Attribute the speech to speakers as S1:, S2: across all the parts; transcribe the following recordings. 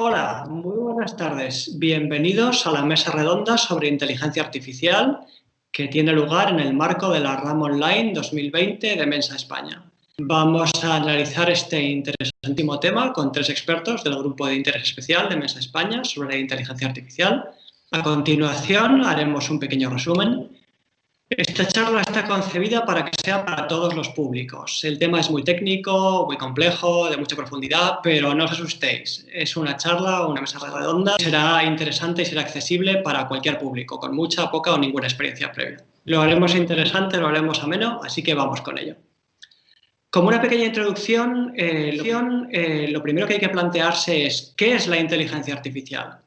S1: Hola, muy buenas tardes. Bienvenidos a la mesa redonda sobre inteligencia artificial que tiene lugar en el marco de la RAM Online 2020 de Mensa España. Vamos a analizar este interesantísimo tema con tres expertos del Grupo de Interés Especial de Mensa España sobre inteligencia artificial. A continuación haremos un pequeño resumen. Esta charla está concebida para que sea para todos los públicos. El tema es muy técnico, muy complejo, de mucha profundidad, pero no os asustéis. Es una charla o una mesa redonda. Será interesante y será accesible para cualquier público, con mucha, poca o ninguna experiencia previa. Lo haremos interesante, lo haremos ameno, así que vamos con ello. Como una pequeña introducción, lo primero que hay que plantearse es ¿qué es la inteligencia artificial?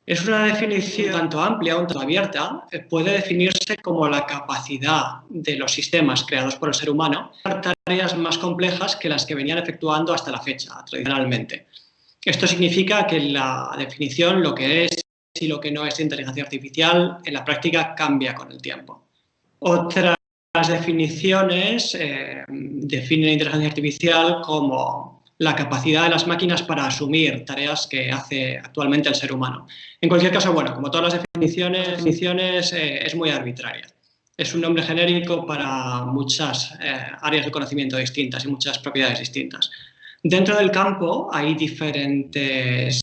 S1: Es una definición tanto amplia o tanto abierta, puede definirse como la capacidad de los sistemas creados por el ser humano para tareas más complejas que las que venían efectuando hasta la fecha, tradicionalmente. Esto significa que la definición, lo que es y lo que no es inteligencia artificial, en la práctica cambia con el tiempo. Otras definiciones definen inteligencia artificial como la capacidad de las máquinas para asumir tareas que hace actualmente el ser humano. En cualquier caso, bueno, como todas las definiciones es muy arbitraria. Es un nombre genérico para muchas áreas de conocimiento distintas y muchas propiedades distintas. Dentro del campo hay diferentes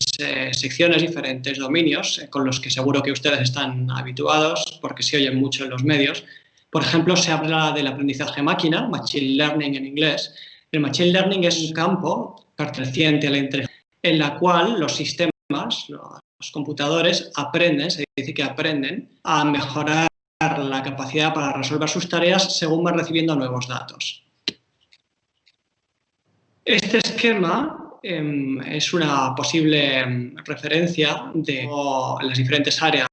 S1: secciones, diferentes dominios con los que seguro que ustedes están habituados porque se oyen mucho en los medios. Por ejemplo, se habla del aprendizaje máquina, Machine Learning en inglés. El Machine Learning es un campo perteneciente a la inteligencia en la cual los sistemas, los computadores, aprenden, se dice que aprenden a mejorar la capacidad para resolver sus tareas según van recibiendo nuevos datos. Este esquema es una posible referencia de cómo las diferentes áreas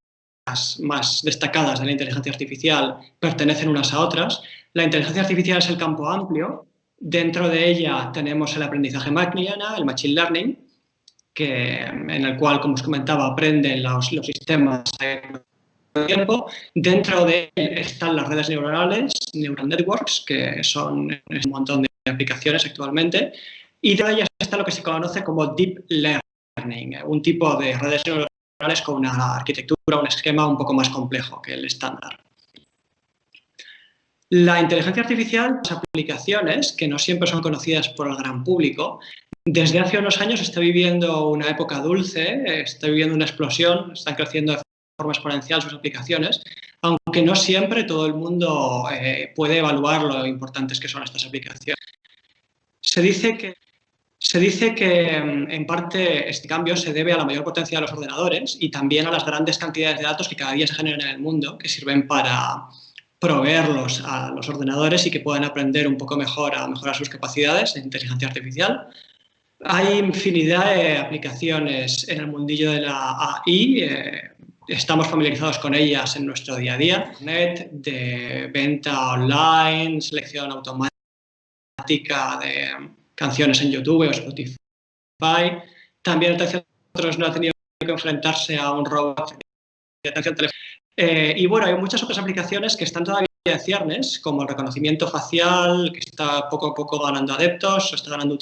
S1: más destacadas de la inteligencia artificial pertenecen unas a otras. La inteligencia artificial es el campo amplio. Dentro de ella tenemos el aprendizaje máquina, el Machine Learning, en el cual, como os comentaba, aprenden los sistemas de tiempo. Dentro de él están las redes neuronales, Neural Networks, que son un montón de aplicaciones actualmente. Y de ellas está lo que se conoce como Deep Learning, un tipo de redes neuronales con una arquitectura, un esquema un poco más complejo que el estándar. La inteligencia artificial, las aplicaciones, que no siempre son conocidas por el gran público, desde hace unos años está viviendo una época dulce, está viviendo una explosión, están creciendo de forma exponencial sus aplicaciones, aunque no siempre todo el mundo puede evaluar lo importantes que son estas aplicaciones. Se dice que en parte este cambio se debe a la mayor potencia de los ordenadores y también a las grandes cantidades de datos que cada día se generan en el mundo, que sirven para proveerlos a los ordenadores y que puedan aprender un poco mejor a mejorar sus capacidades de inteligencia artificial. Hay infinidad de aplicaciones en el mundillo de la AI, estamos familiarizados con ellas en nuestro día a día. Internet, de venta online, selección automática de canciones en YouTube o Spotify. También otros no ha tenido que enfrentarse a un robot de atención telefónica. Y bueno, hay muchas otras aplicaciones que están todavía en ciernes, como el reconocimiento facial, que está poco a poco ganando adeptos, está ganando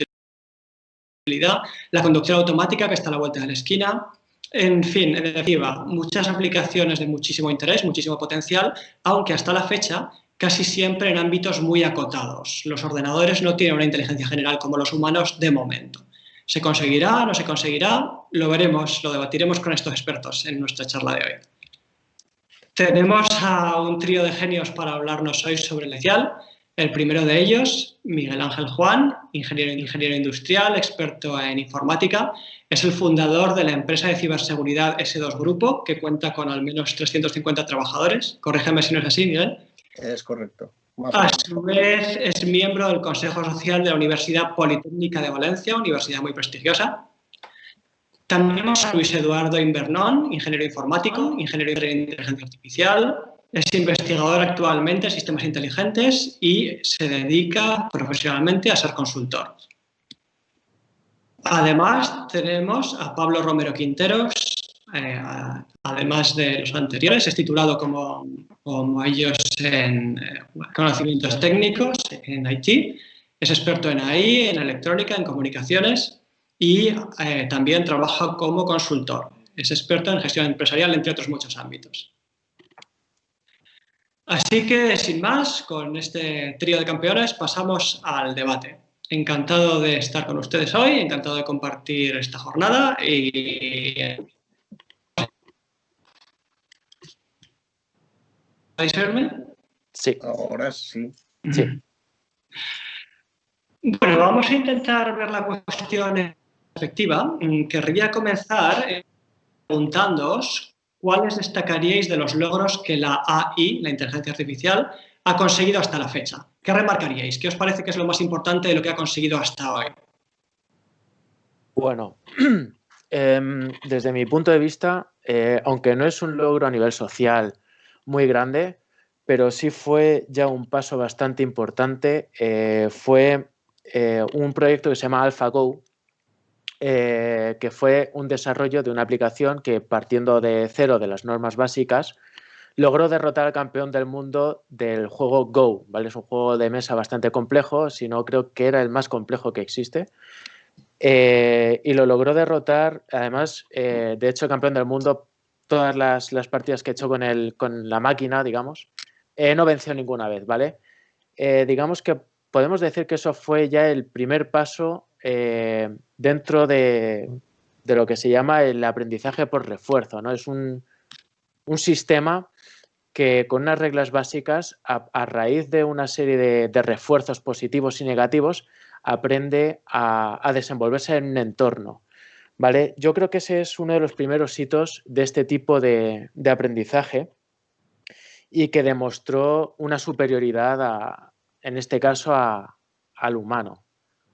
S1: utilidad, la conducción automática, que está a la vuelta de la esquina. En fin, en definitiva, muchas aplicaciones de muchísimo interés, muchísimo potencial, aunque hasta la fecha casi siempre en ámbitos muy acotados. Los ordenadores no tienen una inteligencia general como los humanos de momento. ¿Se conseguirá? ¿No se conseguirá? Lo veremos, lo debatiremos con estos expertos en nuestra charla de hoy. Tenemos a un trío de genios para hablarnos hoy sobre el inicial. El primero de ellos, Miguel Ángel Juan, ingeniero industrial, experto en informática. Es el fundador de la empresa de ciberseguridad S2 Grupo, que cuenta con al menos 350 trabajadores. Corrígeme si no es así, Miguel.
S2: Es correcto.
S1: A su vez, es miembro del Consejo Social de la Universidad Politécnica de Valencia, universidad muy prestigiosa. También tenemos a Luis Eduardo Invernón, ingeniero informático, ingeniero en inteligencia artificial. Es investigador actualmente en sistemas inteligentes y se dedica profesionalmente a ser consultor. Además, tenemos a Pablo Romero Quinteros, además de los anteriores, es titulado como ellos en conocimientos técnicos, en IT, es experto en AI, en electrónica, en comunicaciones y también trabaja como consultor. Es experto en gestión empresarial, entre otros muchos ámbitos. Así que, sin más, con este trío de campeones pasamos al debate. Encantado de estar con ustedes hoy, encantado de compartir esta jornada y... ¿Podéis verme?
S2: Sí.
S3: Ahora sí.
S2: Sí.
S1: Bueno, vamos a intentar ver la cuestión en perspectiva. Querría comenzar preguntándoos cuáles destacaríais de los logros que la AI, la inteligencia artificial, ha conseguido hasta la fecha. ¿Qué remarcaríais? ¿Qué os parece que es lo más importante de lo que ha conseguido hasta hoy?
S2: Bueno, desde mi punto de vista, aunque no es un logro a nivel social muy grande, pero sí fue ya un paso bastante importante. Fue un proyecto que se llama AlphaGo, que fue un desarrollo de una aplicación que, partiendo de cero de las normas básicas, logró derrotar al campeón del mundo del juego Go, ¿vale? Es un juego de mesa bastante complejo, si no creo que era el más complejo que existe. Y lo logró derrotar, además, de hecho, campeón del mundo, todas las partidas que he hecho con la máquina, digamos, no venció ninguna vez, ¿vale? Digamos que podemos decir que eso fue ya el primer paso dentro de lo que se llama el aprendizaje por refuerzo, ¿no? Es un sistema que, con unas reglas básicas, a raíz de una serie de refuerzos positivos y negativos, aprende a desenvolverse en un entorno, ¿vale? Yo creo que ese es uno de los primeros hitos de este tipo de aprendizaje y que demostró una superioridad, en este caso, al humano,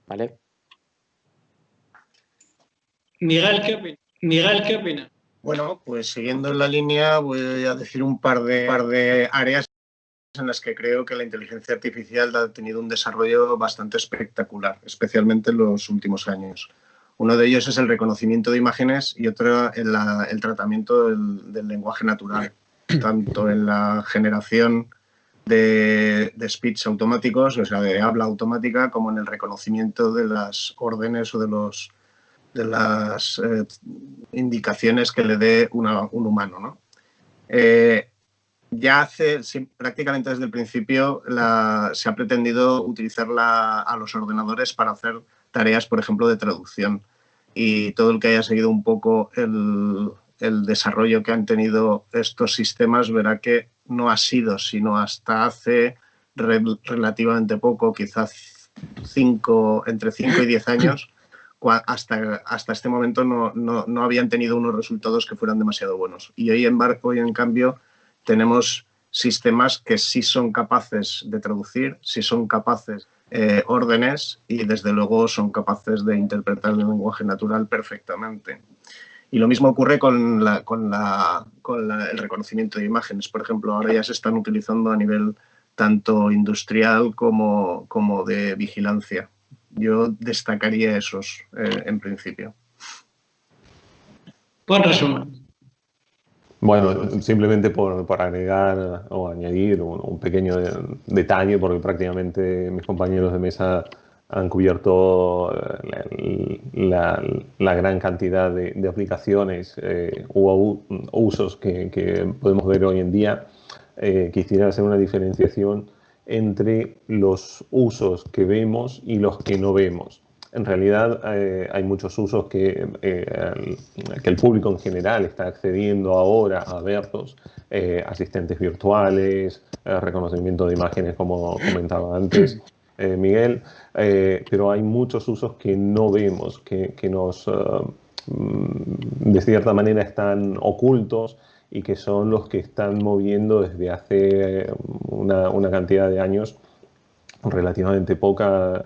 S2: ¿vale?
S1: Miguel, ¿qué opina?
S3: Bueno, pues siguiendo la línea voy a decir un par de áreas en las que creo que la inteligencia artificial ha tenido un desarrollo bastante espectacular, especialmente en los últimos años. Uno de ellos es el reconocimiento de imágenes y otro el tratamiento del lenguaje natural, tanto en la generación de speech automáticos, o sea, de habla automática, como en el reconocimiento de las órdenes o de las indicaciones que le dé un humano, ¿no? Ya prácticamente desde el principio se ha pretendido utilizarla a los ordenadores para hacer tareas, por ejemplo, de traducción. Y todo el que haya seguido un poco el desarrollo que han tenido estos sistemas verá que no ha sido, sino hasta hace relativamente poco, quizás entre 5 y 10 años, hasta este momento no habían tenido unos resultados que fueran demasiado buenos. Y hoy en cambio, tenemos sistemas que sí son capaces de traducir, sí son capaces órdenes y desde luego son capaces de interpretar el lenguaje natural perfectamente. Y lo mismo ocurre con el reconocimiento de imágenes. Por ejemplo, ahora ya se están utilizando a nivel tanto industrial como de vigilancia. Yo destacaría esos en principio.
S1: Buen resumen.
S4: Bueno, simplemente por agregar o añadir un pequeño detalle, porque prácticamente mis compañeros de mesa han cubierto la gran cantidad de aplicaciones u usos que podemos ver hoy en día. Quisiera hacer una diferenciación entre los usos que vemos y los que no vemos. En realidad hay muchos usos que el público en general está accediendo ahora a verlos, asistentes virtuales, reconocimiento de imágenes, como comentaba antes Miguel, pero hay muchos usos que no vemos, que de cierta manera están ocultos y que son los que están moviendo desde hace una cantidad de años relativamente poca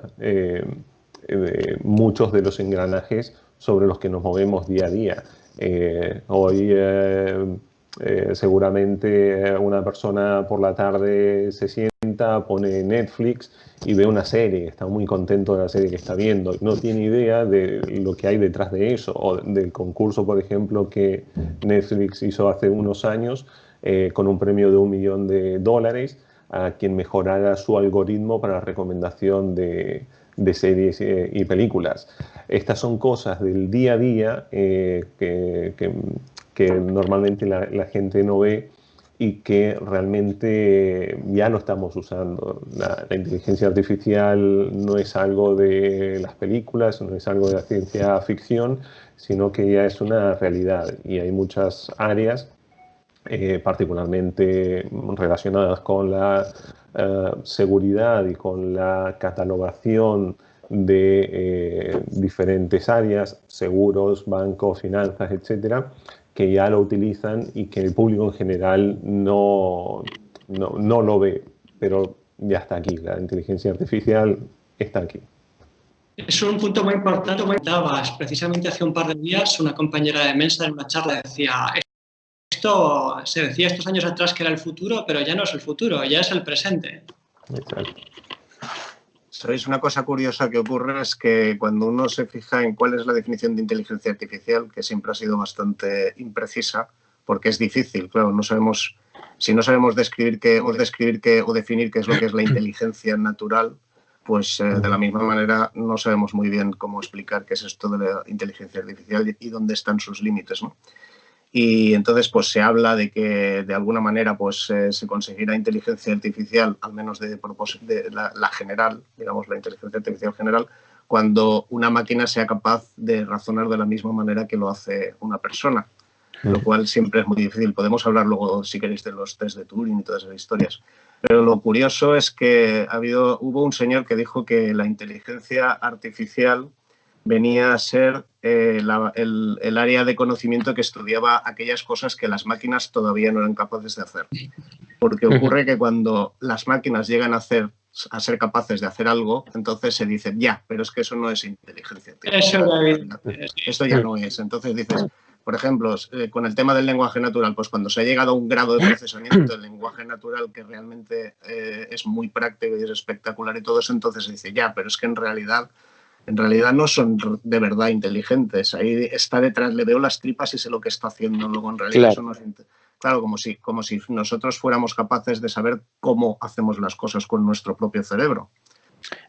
S4: muchos de los engranajes sobre los que nos movemos día a día. Hoy seguramente una persona por la tarde se sienta, pone Netflix y ve una serie, está muy contento de la serie que está viendo, no tiene idea de lo que hay detrás de eso, o del concurso, por ejemplo, que Netflix hizo hace unos años con un premio de $1 millón a quien mejorara su algoritmo para recomendación de series y películas. Estas son cosas del día a día que normalmente la gente no ve y que realmente ya lo estamos usando. La inteligencia artificial no es algo de las películas, no es algo de la ciencia ficción, sino que ya es una realidad y hay muchas áreas particularmente relacionadas con la seguridad y con la catalogación de diferentes áreas, seguros, bancos, finanzas, etcétera, que ya lo utilizan y que el público en general no lo ve, pero ya está aquí, la inteligencia artificial está aquí.
S1: Es un punto muy importante. Dabas, precisamente hace un par de días, una compañera de Mensa en una charla decía, esto se decía estos años atrás que era el futuro, pero ya no es el futuro, ya es el presente.
S4: Exacto.
S3: ¿Sabéis? Una cosa curiosa que ocurre es que cuando uno se fija en cuál es la definición de inteligencia artificial, que siempre ha sido bastante imprecisa, porque es difícil, claro, no sabemos, si no sabemos definir qué es lo que es la inteligencia natural, pues de la misma manera no sabemos muy bien cómo explicar qué es esto de la inteligencia artificial y dónde están sus límites, ¿no? Y entonces pues se habla de que de alguna manera pues se conseguirá inteligencia artificial, al menos de la general, digamos la inteligencia artificial general, cuando una máquina sea capaz de razonar de la misma manera que lo hace una persona, lo cual siempre es muy difícil. Podemos hablar luego, si queréis, de los test de Turing y todas esas historias. Pero lo curioso es que hubo un señor que dijo que la inteligencia artificial venía a ser el área de conocimiento que estudiaba aquellas cosas que las máquinas todavía no eran capaces de hacer. Porque ocurre que cuando las máquinas llegan a ser capaces de hacer algo, entonces se dice, ya, pero es que eso no es inteligencia artificial. Esto ya no es. Entonces dices, por ejemplo, con el tema del lenguaje natural, pues cuando se ha llegado a un grado de procesamiento del lenguaje natural que realmente es muy práctico y es espectacular y todo eso, entonces se dice, ya, pero es que en realidad no son de verdad inteligentes. Ahí está detrás, le veo las tripas y sé lo que está haciendo. Luego, en realidad, claro, eso no es claro, como si nosotros fuéramos capaces de saber cómo hacemos las cosas con nuestro propio cerebro.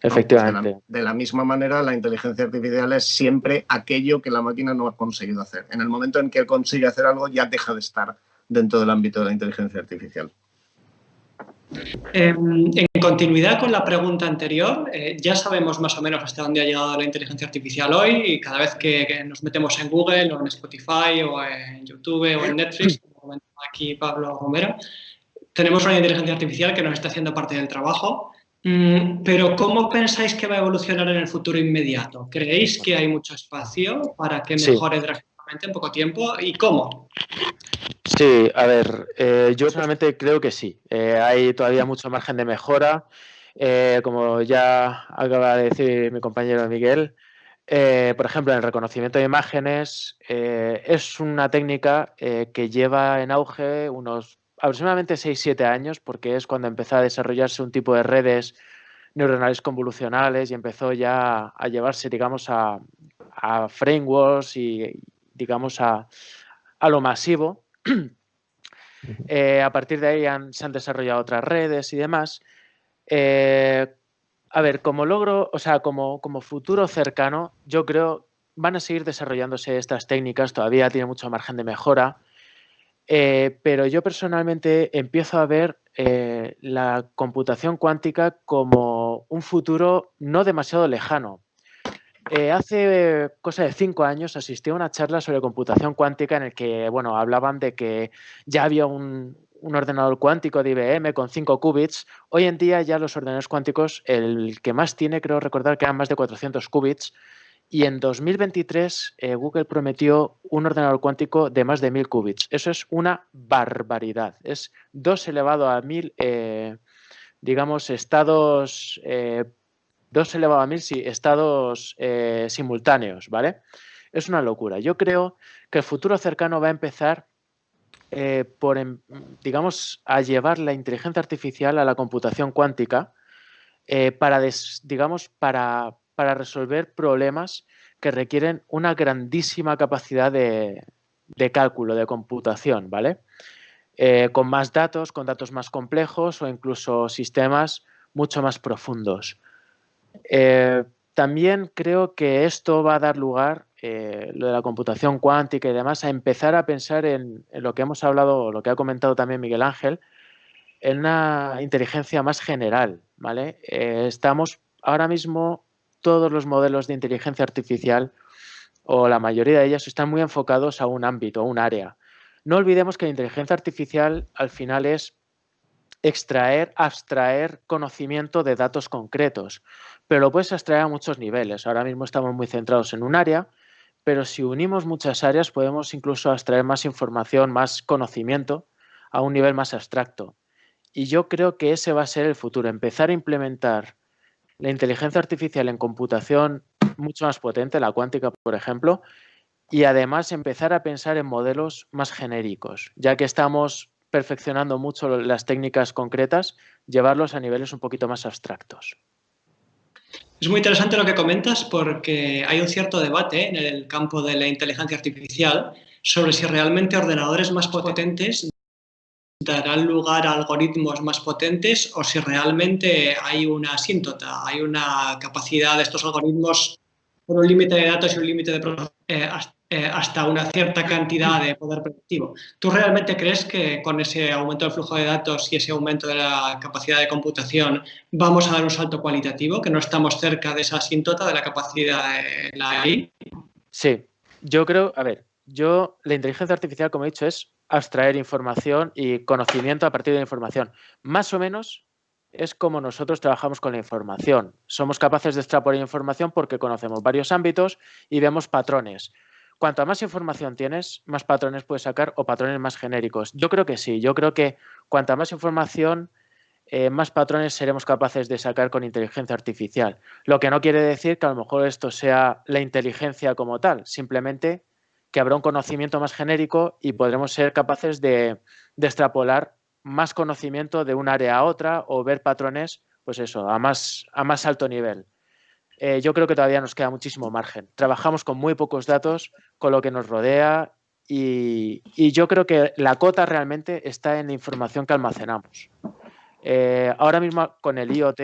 S2: Efectivamente.
S3: ¿No? Pues de la misma manera, la inteligencia artificial es siempre aquello que la máquina no ha conseguido hacer. En el momento en que consigue hacer algo, ya deja de estar dentro del ámbito de la inteligencia artificial.
S1: En continuidad con la pregunta anterior, ya sabemos más o menos hasta dónde ha llegado la inteligencia artificial hoy y cada vez que nos metemos en Google o en Spotify o en YouTube o en Netflix, como comentaba aquí Pablo Romero, tenemos una inteligencia artificial que nos está haciendo parte del trabajo. Pero ¿cómo pensáis que va a evolucionar en el futuro inmediato? ¿Creéis que hay mucho espacio para que mejore drásticamente en poco tiempo? ¿Y cómo?
S2: Sí, a ver, yo personalmente creo que sí. Hay todavía mucho margen de mejora. Como ya acaba de decir mi compañero Miguel, por ejemplo, en el reconocimiento de imágenes es una técnica que lleva en auge unos aproximadamente 6-7 años, porque es cuando empezó a desarrollarse un tipo de redes neuronales convolucionales y empezó ya a llevarse, digamos, a frameworks y, digamos, a lo masivo. A partir de ahí se han desarrollado otras redes y demás. A ver, como logro, o sea, como futuro cercano, yo creo van a seguir desarrollándose estas técnicas, todavía tiene mucho margen de mejora, pero yo personalmente empiezo a ver la computación cuántica como un futuro no demasiado lejano. Hace cosa de 5 años asistí a una charla sobre computación cuántica en el que, bueno, hablaban de que ya había un ordenador cuántico de IBM con 5 qubits. Hoy en día ya los ordenadores cuánticos, el que más tiene, creo recordar que eran más de 400 qubits. Y en 2023 Google prometió un ordenador cuántico de más de 1000 qubits. Eso es una barbaridad. Es 2 elevado a 1000, digamos, estados... 2 elevado a 1000 estados simultáneos, ¿vale? Es una locura. Yo creo que el futuro cercano va a empezar digamos, a llevar la inteligencia artificial a la computación cuántica para resolver problemas que requieren una grandísima capacidad de cálculo, de computación, ¿vale? con más datos, con datos más complejos o incluso sistemas mucho más profundos. También creo que esto va a dar lugar, lo de la computación cuántica y demás, a empezar a pensar en lo que hemos hablado, lo que ha comentado también Miguel Ángel, en una inteligencia más general, ¿vale? Estamos ahora mismo, todos los modelos de inteligencia artificial, o la mayoría de ellas, están muy enfocados a un ámbito, a un área. No olvidemos que la inteligencia artificial al final es abstraer conocimiento de datos concretos, pero lo puedes abstraer a muchos niveles. Ahora mismo estamos muy centrados en un área, pero si unimos muchas áreas podemos incluso abstraer más información, más conocimiento a un nivel más abstracto. Y yo creo que ese va a ser el futuro, empezar a implementar la inteligencia artificial en computación mucho más potente, la cuántica, por ejemplo, y además empezar a pensar en modelos más genéricos, ya que estamos perfeccionando mucho las técnicas concretas, llevarlos a niveles un poquito más abstractos.
S1: Es muy interesante lo que comentas porque hay un cierto debate en el campo de la inteligencia artificial sobre si realmente ordenadores más potentes darán lugar a algoritmos más potentes o si realmente hay una asíntota, hay una capacidad de estos algoritmos por un límite de datos y un límite de hasta una cierta cantidad de poder predictivo. ¿Tú realmente crees que con ese aumento del flujo de datos y ese aumento de la capacidad de computación vamos a dar un salto cualitativo, que no estamos cerca de esa asíntota de la capacidad de la AI?
S2: Sí, yo creo, a ver, la inteligencia artificial, como he dicho, es abstraer información y conocimiento a partir de la información. Más o menos es como nosotros trabajamos con la información. Somos capaces de extrapolar información porque conocemos varios ámbitos y vemos patrones. Cuanta más información tienes, más patrones puedes sacar o patrones más genéricos. Yo creo que sí, yo creo que cuanta más información, más patrones seremos capaces de sacar con inteligencia artificial. Lo que no quiere decir que a lo mejor esto sea la inteligencia como tal, simplemente que habrá un conocimiento más genérico y podremos ser capaces de extrapolar más conocimiento de un área a otra o ver patrones, pues eso, a más alto nivel. Yo creo que todavía nos queda muchísimo margen. Trabajamos con muy pocos datos, con lo que nos rodea y yo creo que la cota realmente está en la información que almacenamos. Ahora mismo con el IoT,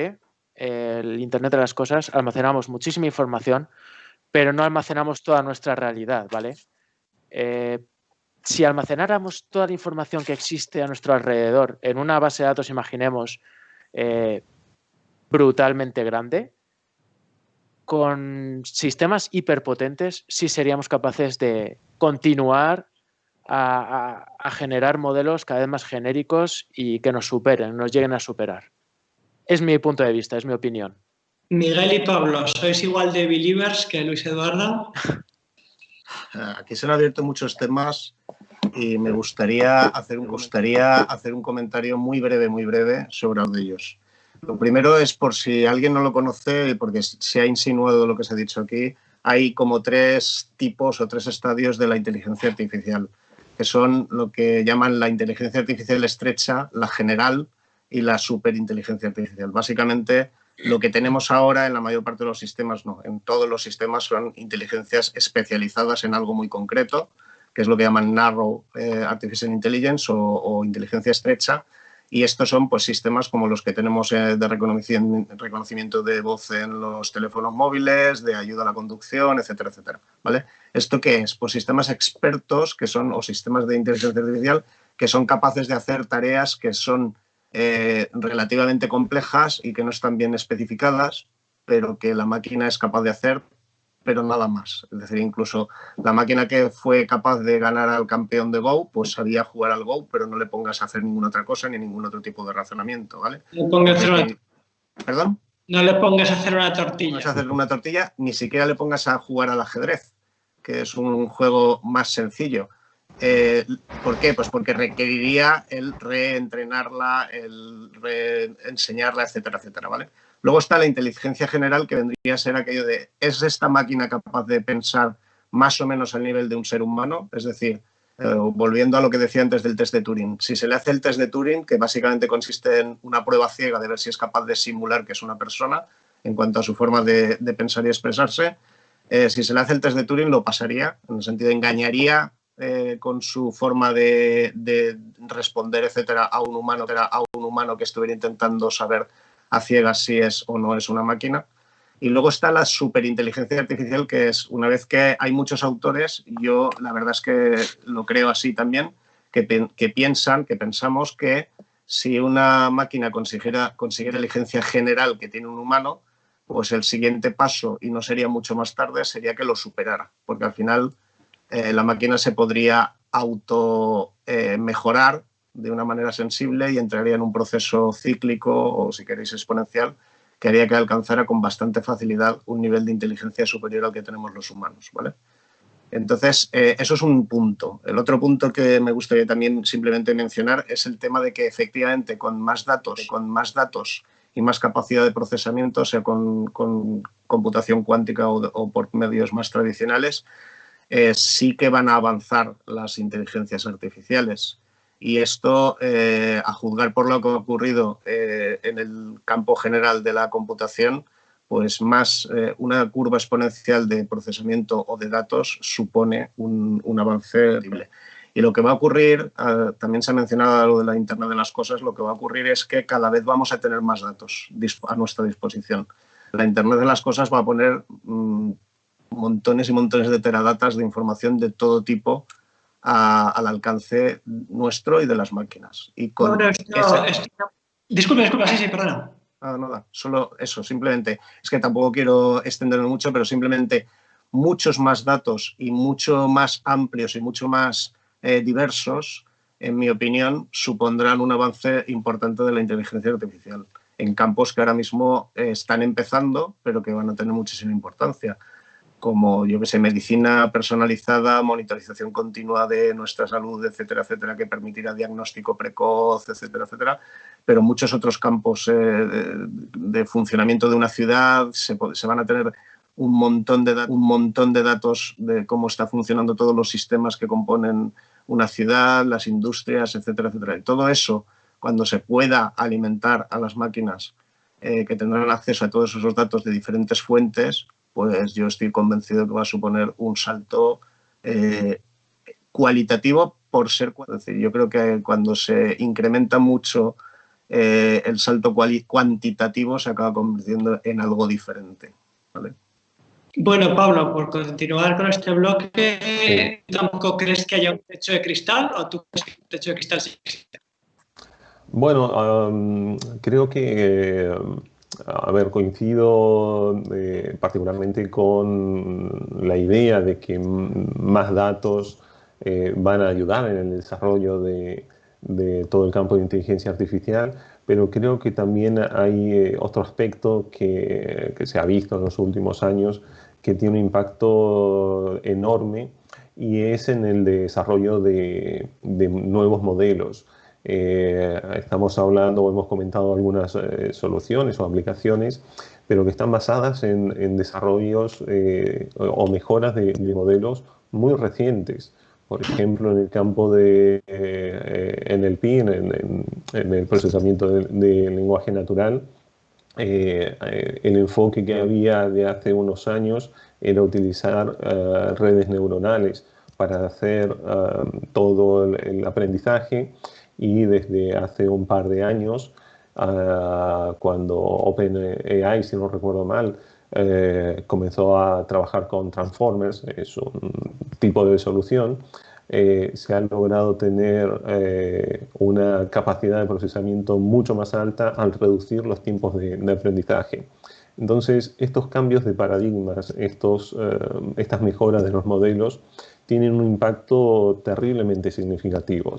S2: el Internet de las Cosas, almacenamos muchísima información, pero no almacenamos toda nuestra realidad, ¿vale? Si almacenáramos toda la información que existe a nuestro alrededor en una base de datos, imaginemos, brutalmente grande, con sistemas hiperpotentes sí seríamos capaces de continuar a generar modelos cada vez más genéricos y que nos superen, nos lleguen a superar. Es mi punto de vista, es mi opinión.
S1: Miguel y Pablo, ¿sois igual de believers que Luis Eduardo?
S3: Aquí se han abierto muchos temas y me gustaría hacer un comentario muy breve sobre uno de ellos. Lo primero es, por si alguien no lo conoce, porque se ha insinuado lo que se ha dicho aquí, hay como 3 tipos o 3 estadios de la inteligencia artificial, que son lo que llaman la inteligencia artificial estrecha, la general y la superinteligencia artificial. Básicamente, lo que tenemos ahora en la mayor parte de los sistemas, no, en todos los sistemas son inteligencias especializadas en algo muy concreto, que es lo que llaman Narrow Artificial Intelligence o inteligencia estrecha. Y estos son pues, sistemas como los que tenemos de reconocimiento de voz en los teléfonos móviles, de ayuda a la conducción, etcétera, etcétera. ¿Vale? ¿Esto qué es? Pues sistemas expertos que son, o sistemas de inteligencia artificial que son capaces de hacer tareas que son relativamente complejas y que no están bien especificadas, pero que la máquina es capaz de hacer, pero nada más. Es decir, incluso la máquina que fue capaz de ganar al campeón de Go, pues sabía jugar al Go, pero no le pongas a hacer ninguna otra cosa ni ningún otro tipo de razonamiento, ¿vale? ¿Perdón?
S1: No le pongas a hacer una tortilla.
S3: No le pongas a hacer una tortilla, ni siquiera le pongas a jugar al ajedrez, que es un juego más sencillo. ¿Por qué? Pues porque requeriría el reentrenarla, el reenseñarla, etcétera, etcétera, ¿vale? Luego está la inteligencia general, que vendría a ser aquello de, ¿es esta máquina capaz de pensar más o menos al nivel de un ser humano? Es decir, volviendo a lo que decía antes del test de Turing, si se le hace el test de Turing, que básicamente consiste en una prueba ciega de ver si es capaz de simular que es una persona en cuanto a su forma de pensar y expresarse, si se le hace el test de Turing lo pasaría, en el sentido de engañaría con su forma de responder, etcétera, a un humano que estuviera intentando saber a ciegas si es o no es una máquina. Y luego está la superinteligencia artificial, que es, una vez que hay muchos autores, yo la verdad es que lo creo así también, que pensamos que si una máquina consiguiera inteligencia general que tiene un humano, pues el siguiente paso, y no sería mucho más tarde, sería que lo superara, porque al final la máquina se podría mejorar de una manera sensible y entraría en un proceso cíclico o, si queréis, exponencial, que haría que alcanzara con bastante facilidad un nivel de inteligencia superior al que tenemos los humanos, ¿vale? Entonces, eso es un punto. El otro punto que me gustaría también simplemente mencionar es el tema de que efectivamente con más datos y más capacidad de procesamiento, sea con computación cuántica o por medios más tradicionales, sí que van a avanzar las inteligencias artificiales. Y esto, a juzgar por lo que ha ocurrido en el campo general de la computación, pues más una curva exponencial de procesamiento o de datos supone un avance terrible. Y lo que va a ocurrir, también se ha mencionado lo de la Internet de las cosas, lo que va a ocurrir es que cada vez vamos a tener más datos a nuestra disposición. La Internet de las cosas va a poner montones y montones de teradatas de información de todo tipo al alcance nuestro y de las máquinas. Y con
S1: Disculpe, sí, perdona.
S3: Nada, solo eso, simplemente. Es que tampoco quiero extenderme mucho, pero simplemente muchos más datos y mucho más amplios y mucho más diversos, en mi opinión, supondrán un avance importante de la inteligencia artificial en campos que ahora mismo están empezando, pero que van a tener muchísima importancia, como, yo que sé, medicina personalizada, monitorización continua de nuestra salud, etcétera, etcétera, que permitirá diagnóstico precoz, etcétera, etcétera. Pero muchos otros campos de funcionamiento de una ciudad se van a tener un montón de datos de cómo está funcionando todos los sistemas que componen una ciudad, las industrias, etcétera, etcétera. Y todo eso, cuando se pueda alimentar a las máquinas que tendrán acceso a todos esos datos de diferentes fuentes, pues yo estoy convencido que va a suponer un salto cualitativo por ser... Es decir, yo creo que cuando se incrementa mucho el salto cuantitativo se acaba convirtiendo en algo diferente, ¿vale?
S1: Bueno, Pablo, por continuar con este bloque, ¿tampoco crees que haya un techo de cristal o tú crees que un techo de cristal sí existe?
S4: Bueno, creo que... A ver, coincido particularmente con la idea de que más datos van a ayudar en el desarrollo de todo el campo de inteligencia artificial, pero creo que también hay otro aspecto que se ha visto en los últimos años que tiene un impacto enorme, y es en el desarrollo de nuevos modelos. Estamos hablando o hemos comentado algunas soluciones o aplicaciones, pero que están basadas en desarrollos o mejoras de modelos muy recientes. Por ejemplo, en el campo de NLP, en el procesamiento de lenguaje natural, el enfoque que había de hace unos años era utilizar redes neuronales para hacer todo el aprendizaje. Y desde hace un par de años, cuando OpenAI, si no recuerdo mal, comenzó a trabajar con Transformers, es un tipo de solución, se ha logrado tener una capacidad de procesamiento mucho más alta al reducir los tiempos de aprendizaje. Entonces, estos cambios de paradigmas, estas mejoras de los modelos, tienen un impacto terriblemente significativo,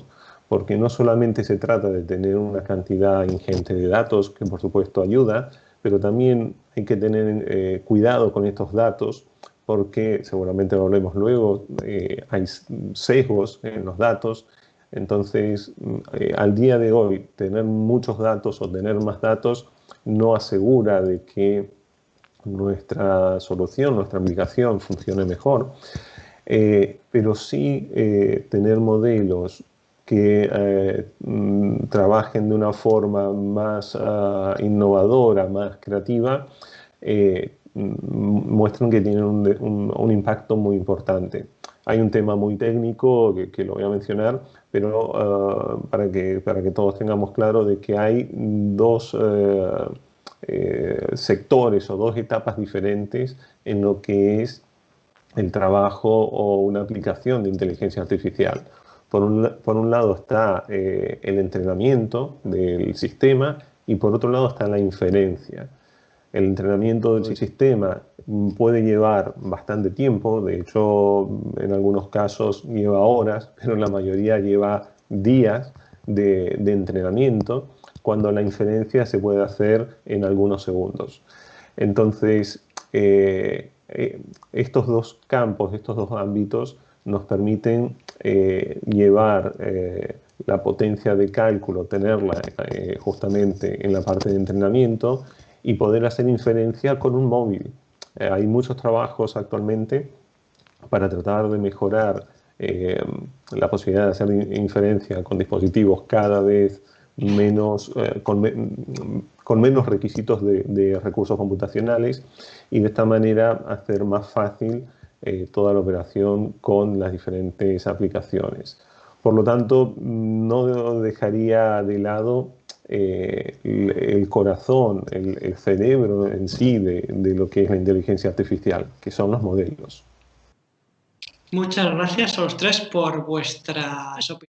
S4: porque no solamente se trata de tener una cantidad ingente de datos, que por supuesto ayuda, pero también hay que tener cuidado con estos datos, porque seguramente lo hablemos luego, hay sesgos en los datos. Entonces, al día de hoy, tener muchos datos o tener más datos no asegura de que nuestra solución, nuestra aplicación funcione mejor, pero sí tener modelos que trabajen de una forma más innovadora, más creativa, muestran que tienen un impacto muy importante. Hay un tema muy técnico que lo voy a mencionar, pero para que todos tengamos claro de que hay dos sectores o dos etapas diferentes en lo que es el trabajo o una aplicación de inteligencia artificial. Por un lado está el entrenamiento del sistema y por otro lado está la inferencia. El entrenamiento del sistema puede llevar bastante tiempo, de hecho en algunos casos lleva horas, pero en la mayoría lleva días de entrenamiento, cuando la inferencia se puede hacer en algunos segundos. Entonces, estos dos campos, estos dos ámbitos nos permiten llevar la potencia de cálculo, tenerla justamente en la parte de entrenamiento y poder hacer inferencia con un móvil. Hay muchos trabajos actualmente para tratar de mejorar la posibilidad de hacer inferencia con dispositivos cada vez menos, con menos requisitos de recursos computacionales y de esta manera hacer más fácil toda la operación con las diferentes aplicaciones. Por lo tanto, no dejaría de lado el corazón, el cerebro en sí de lo que es la inteligencia artificial, que son los modelos.
S1: Muchas gracias a los tres por vuestras opiniones.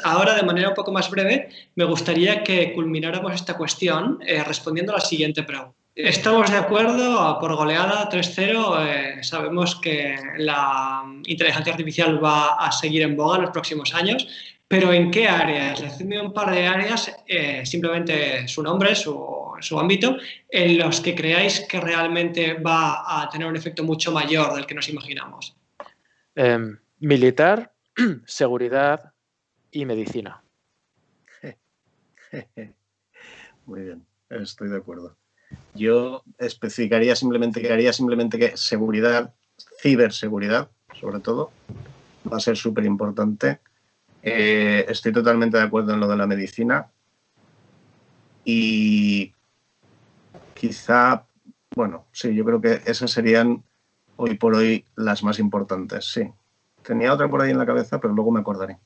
S1: Ahora, de manera un poco más breve, me gustaría que culmináramos esta cuestión respondiendo a la siguiente pregunta. Estamos de acuerdo, por goleada 3-0, sabemos que la inteligencia artificial va a seguir en boga en los próximos años, pero ¿en qué áreas? Decidme un par de áreas, simplemente su nombre, su ámbito, en los que creáis que realmente va a tener un efecto mucho mayor del que nos imaginamos.
S2: Militar, seguridad y medicina.
S3: Muy bien, estoy de acuerdo. Yo especificaría simplemente que seguridad, ciberseguridad, sobre todo, va a ser súper importante. Estoy totalmente de acuerdo en lo de la medicina y quizá, bueno, sí, yo creo que esas serían hoy por hoy las más importantes, sí. Tenía otra por ahí en la cabeza, pero luego me acordaré.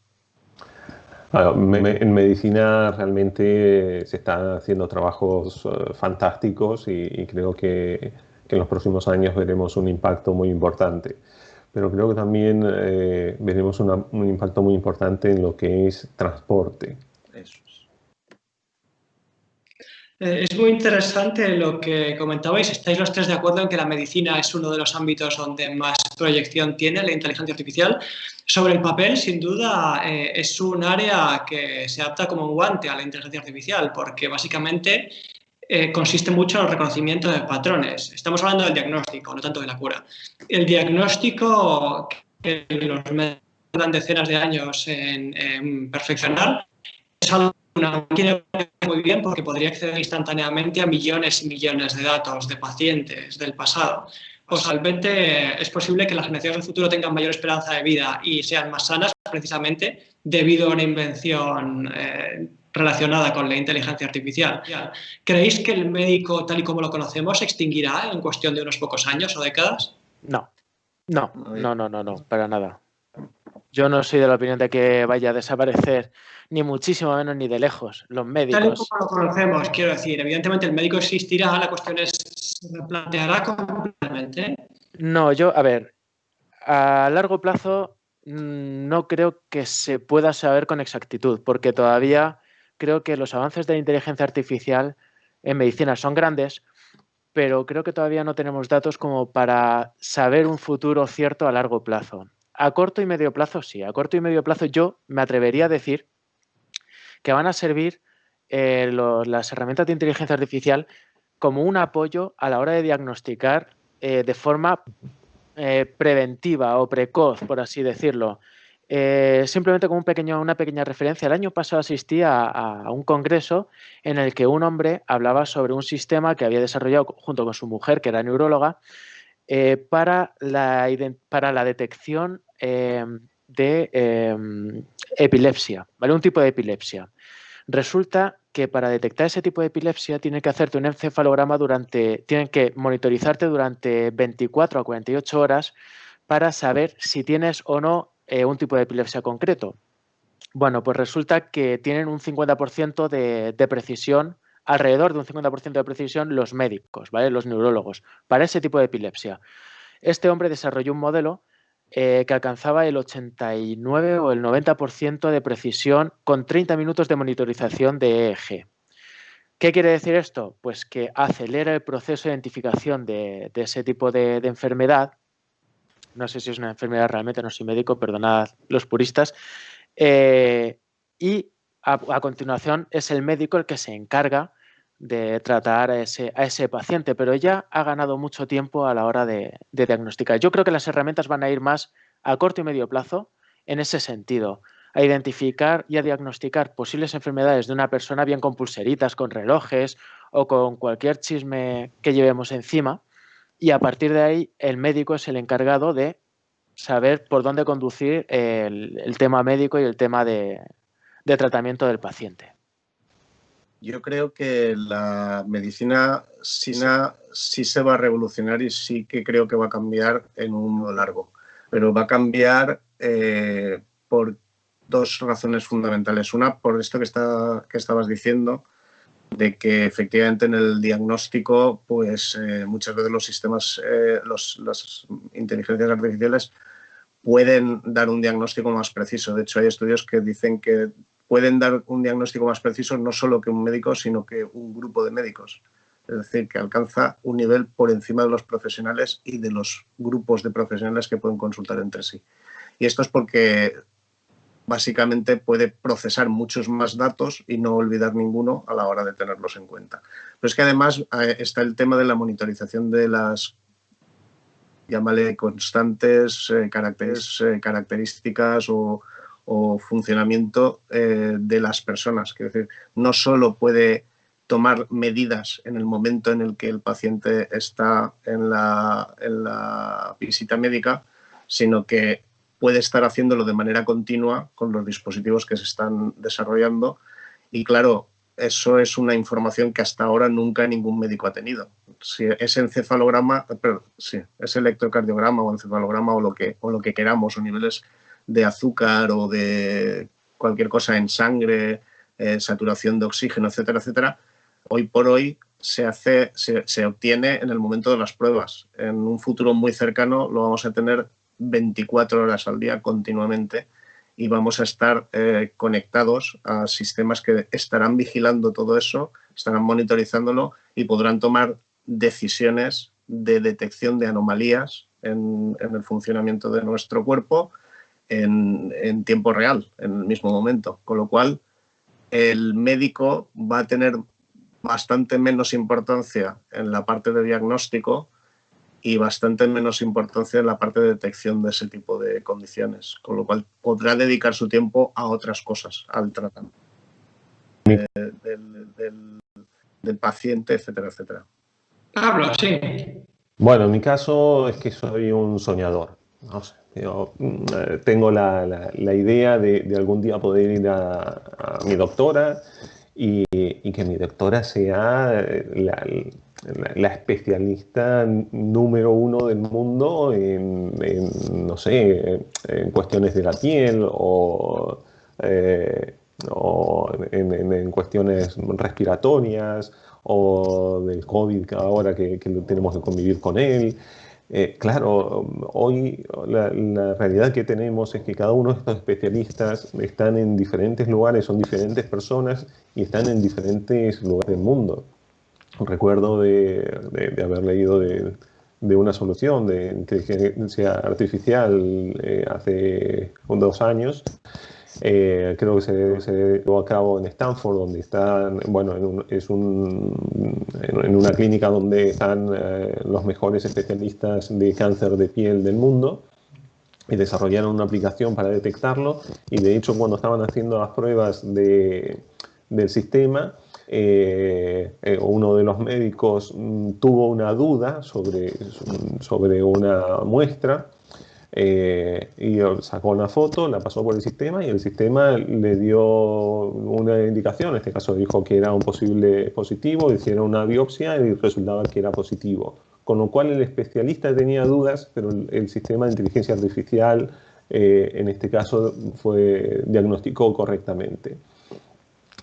S4: En medicina realmente se están haciendo trabajos fantásticos y creo que en los próximos años veremos un impacto muy importante. Pero creo que también veremos un impacto muy importante en lo que es transporte.
S3: Eso es.
S1: Es muy interesante lo que comentabais. ¿Estáis los tres de acuerdo en que la medicina es uno de los ámbitos donde más proyección tiene la inteligencia artificial? Sobre el papel, sin duda, es un área que se adapta como un guante a la inteligencia artificial, porque básicamente consiste mucho en el reconocimiento de patrones. Estamos hablando del diagnóstico, no tanto de la cura. El diagnóstico, que los médicos tardan decenas de años en perfeccionar, es algo que una máquina muy bien porque podría acceder instantáneamente a millones y millones de datos de pacientes del pasado. Realmente es posible que las generaciones del futuro tengan mayor esperanza de vida y sean más sanas precisamente debido a una invención relacionada con la inteligencia artificial. ¿Creéis que el médico, tal y como lo conocemos, se extinguirá en cuestión de unos pocos años o décadas?
S2: No, para nada. Yo no soy de la opinión de que vaya a desaparecer, ni muchísimo menos ni de lejos. Los médicos...
S1: Tal y como lo conocemos, quiero decir, evidentemente el médico existirá, la cuestión es, ¿se replanteará completamente?
S2: No, a ver, a largo plazo no creo que se pueda saber con exactitud, porque todavía creo que los avances de la inteligencia artificial en medicina son grandes, pero creo que todavía no tenemos datos como para saber un futuro cierto a largo plazo. A corto y medio plazo, sí. A corto y medio plazo yo me atrevería a decir que van a servir las herramientas de inteligencia artificial como un apoyo a la hora de diagnosticar de forma preventiva o precoz, por así decirlo. Simplemente como una pequeña referencia, el año pasado asistí a un congreso en el que un hombre hablaba sobre un sistema que había desarrollado junto con su mujer, que era neuróloga, para la detección de epilepsia, ¿vale? Un tipo de epilepsia. Resulta que para detectar ese tipo de epilepsia tienen que hacerte un encefalograma tienen que monitorizarte durante 24 a 48 horas para saber si tienes o no un tipo de epilepsia concreto. Bueno, pues resulta que tienen un 50% de precisión, alrededor de un 50% de precisión los médicos, ¿vale? Los neurólogos, para ese tipo de epilepsia. Este hombre desarrolló un modelo que alcanzaba el 89 o el 90% de precisión con 30 minutos de monitorización de EEG. ¿Qué quiere decir esto? Pues que acelera el proceso de identificación de ese tipo de enfermedad. No sé si es una enfermedad realmente, no soy médico, perdonad los puristas. Y a continuación es el médico el que se encarga de tratar a ese paciente, pero ya ha ganado mucho tiempo a la hora de diagnosticar. Yo creo que las herramientas van a ir más a corto y medio plazo en ese sentido, a identificar y a diagnosticar posibles enfermedades de una persona, bien con pulseritas, con relojes o con cualquier chisme que llevemos encima, y a partir de ahí el médico es el encargado de saber por dónde conducir el tema médico y el tema de tratamiento del paciente.
S3: Yo creo que la medicina sí se va a revolucionar y sí que creo que va a cambiar en un modo largo. Pero va a cambiar por dos razones fundamentales. Una, por esto que estabas diciendo, de que efectivamente en el diagnóstico, pues muchas veces los sistemas, las inteligencias artificiales pueden dar un diagnóstico más preciso. De hecho, hay estudios que dicen que pueden dar un diagnóstico más preciso no solo que un médico, sino que un grupo de médicos. Es decir, que alcanza un nivel por encima de los profesionales y de los grupos de profesionales que pueden consultar entre sí. Y esto es porque básicamente puede procesar muchos más datos y no olvidar ninguno a la hora de tenerlos en cuenta. Pero es que además está el tema de la monitorización de las, llámale, constantes, características o funcionamiento de las personas. Quiero decir, no solo puede tomar medidas en el momento en el que el paciente está en la visita médica, sino que puede estar haciéndolo de manera continua con los dispositivos que se están desarrollando. Y claro, eso es una información que hasta ahora nunca ningún médico ha tenido. Si es encefalograma, es electrocardiograma o encefalograma o lo que queramos, o niveles de azúcar o de cualquier cosa en sangre, saturación de oxígeno, etcétera, etcétera, hoy por hoy se obtiene en el momento de las pruebas. En un futuro muy cercano lo vamos a tener 24 horas al día continuamente y vamos a estar conectados a sistemas que estarán vigilando todo eso, estarán monitorizándolo y podrán tomar decisiones de detección de anomalías en el funcionamiento de nuestro cuerpo en tiempo real, en el mismo momento. Con lo cual, el médico va a tener bastante menos importancia en la parte de diagnóstico y bastante menos importancia en la parte de detección de ese tipo de condiciones, con lo cual podrá dedicar su tiempo a otras cosas, al tratamiento del paciente, etcétera, etcétera.
S1: Pablo, sí.
S4: Bueno, en mi caso es que soy un soñador. No sé, yo tengo la idea de algún día poder ir a mi doctora y que mi doctora sea la especialista número 1 del mundo no sé, en cuestiones de la piel o en cuestiones respiratorias o del COVID ahora que tenemos que convivir con él. Claro, hoy la realidad que tenemos es que cada uno de estos especialistas están en diferentes lugares, son diferentes personas y están en diferentes lugares del mundo. Recuerdo de haber leído de una solución de inteligencia artificial hace 2 años. Creo que se llevó a cabo en Stanford, donde están, bueno, en una clínica donde están los mejores especialistas de cáncer de piel del mundo, y desarrollaron una aplicación para detectarlo. Y de hecho, cuando estaban haciendo las pruebas del sistema, uno de los médicos tuvo una duda sobre una muestra. Y sacó una foto, la pasó por el sistema y el sistema le dio una indicación. En este caso dijo que era un posible positivo, hicieron una biopsia y resultaba que era positivo. con lo cual el especialista tenía dudas, pero el sistema de inteligencia artificial, en este caso, diagnosticó correctamente.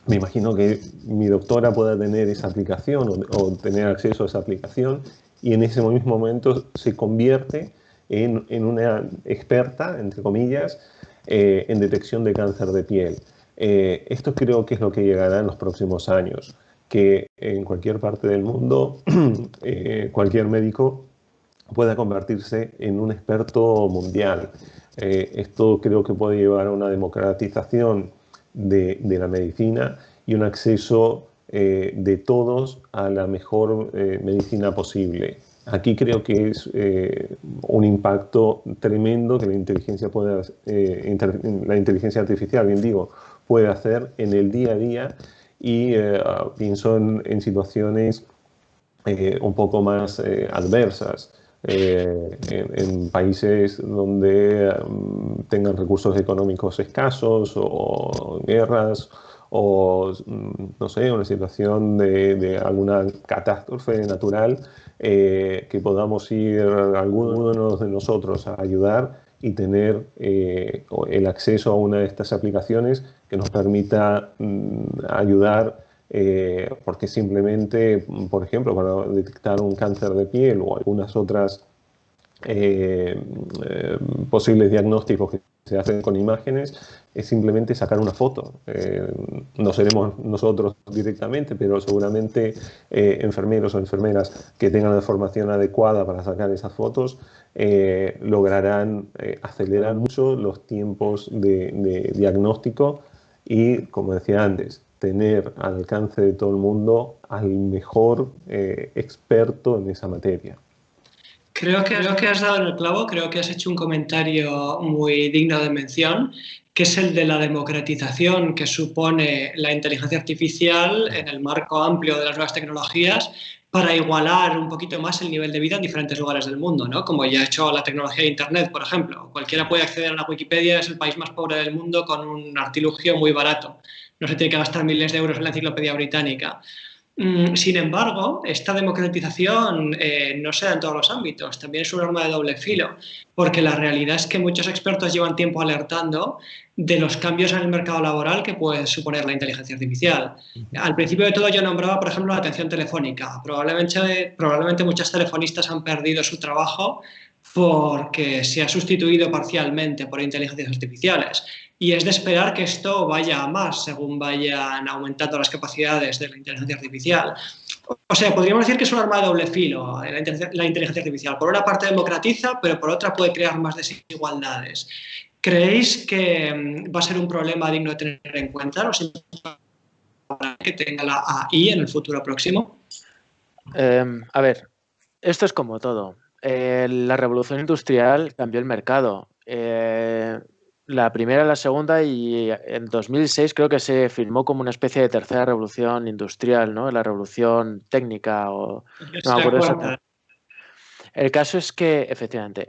S4: Me imagino que mi doctora pueda tener esa aplicación o tener acceso a esa aplicación y en ese mismo momento se convierte en una experta, entre comillas, en detección de cáncer de piel. Esto creo que es lo que llegará en los próximos años, que en cualquier parte del mundo cualquier médico pueda convertirse en un experto mundial. Esto creo que puede llevar a una democratización de la medicina y un acceso de todos a la mejor medicina posible. Aquí creo que es un impacto tremendo que la inteligencia artificial, bien digo, puede hacer en el día a día y pienso en situaciones un poco más adversas. En países donde tengan recursos económicos escasos o guerras o, no sé, una situación de alguna catástrofe natural, que podamos ir algunos de nosotros a ayudar y tener el acceso a una de estas aplicaciones que nos permita ayudar, porque simplemente, por ejemplo, para detectar un cáncer de piel o algunas otras posibles diagnósticos que se hacen con imágenes, es simplemente sacar una foto. No seremos nosotros directamente, pero seguramente enfermeros o enfermeras que tengan la formación adecuada para sacar esas fotos lograrán acelerar mucho los tiempos de diagnóstico y, como decía antes, tener al alcance de todo el mundo al mejor experto en esa materia.
S1: Creo que has dado en el clavo, creo que has hecho un comentario muy digno de mención, que es el de la democratización que supone la inteligencia artificial en el marco amplio de las nuevas tecnologías para igualar un poquito más el nivel de vida en diferentes lugares del mundo, ¿no? Como ya ha hecho la tecnología de Internet, por ejemplo. Cualquiera puede acceder a la Wikipedia, es el país más pobre del mundo con un artilugio muy barato. No se tiene que gastar miles de euros en la enciclopedia británica. Sin embargo, esta democratización no se da en todos los ámbitos, también es un arma de doble filo, porque la realidad es que muchos expertos llevan tiempo alertando de los cambios en el mercado laboral que puede suponer la inteligencia artificial. Al principio de todo yo nombraba, por ejemplo, la atención telefónica. Probablemente muchos telefonistas han perdido su trabajo porque se ha sustituido parcialmente por inteligencias artificiales. Y es de esperar que esto vaya a más según vayan aumentando las capacidades de la inteligencia artificial. O sea, podríamos decir que es un arma de doble filo la inteligencia artificial. Por una parte democratiza, pero por otra puede crear más desigualdades. ¿Creéis que va a ser un problema digno de tener en cuenta los que tenga la AI en el futuro próximo?
S2: A ver, esto es como todo. La revolución industrial cambió el mercado. La primera, la segunda y en 2006 creo que se firmó como una especie de tercera revolución industrial, ¿no? La revolución técnica o no me acuerdo exactamente. El caso es que, efectivamente,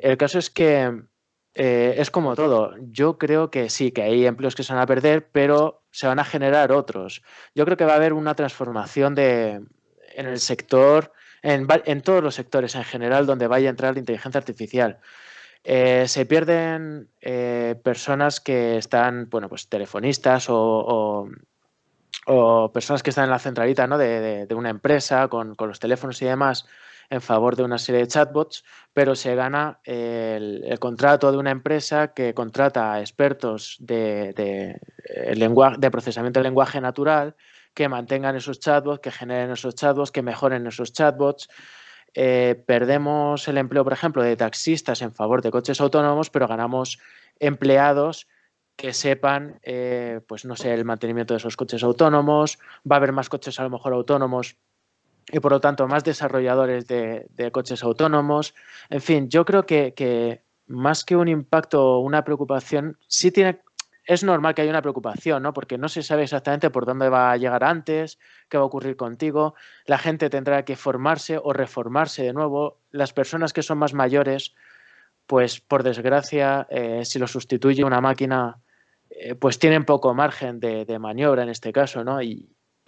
S2: es como todo. Yo creo que sí, que hay empleos que se van a perder, pero se van a generar otros. Yo creo que va a haber una transformación en el sector, en todos los sectores en general donde vaya a entrar la inteligencia artificial. Se pierden personas que están, bueno, pues telefonistas o personas que están en la centralita, ¿no? de una empresa con los teléfonos y demás en favor de una serie de chatbots, pero se gana el contrato de una empresa que contrata a expertos de procesamiento de lenguaje natural que mantengan esos chatbots, que generen esos chatbots, que mejoren esos chatbots. Perdemos el empleo, por ejemplo, de taxistas en favor de coches autónomos, pero ganamos empleados que sepan, pues no sé, el mantenimiento de esos coches autónomos. Va a haber más coches a lo mejor autónomos y por lo tanto más desarrolladores de coches autónomos. En fin, yo creo que más que un impacto o una preocupación, es normal que haya una preocupación, ¿no? Porque no se sabe exactamente por dónde va a llegar antes, qué va a ocurrir contigo. La gente tendrá que formarse o reformarse de nuevo. Las personas que son más mayores, pues por desgracia, si lo sustituye una máquina, pues tienen poco margen de maniobra en este caso, ¿no?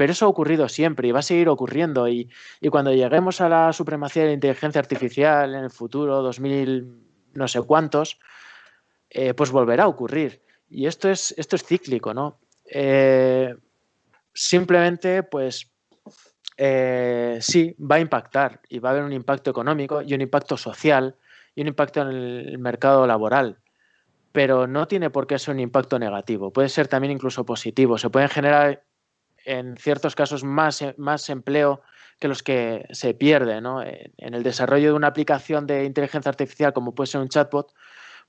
S2: Pero eso ha ocurrido siempre y va a seguir ocurriendo. Y cuando lleguemos a la supremacía de la inteligencia artificial en el futuro, 2000 no sé cuántos, pues volverá a ocurrir. Y esto es cíclico, ¿no? Simplemente, pues, sí, va a impactar y va a haber un impacto económico y un impacto social y un impacto en el mercado laboral. Pero no tiene por qué ser un impacto negativo. Puede ser también incluso positivo. Se pueden generar en ciertos casos más empleo que los que se pierden, ¿no? En el desarrollo de una aplicación de inteligencia artificial como puede ser un chatbot,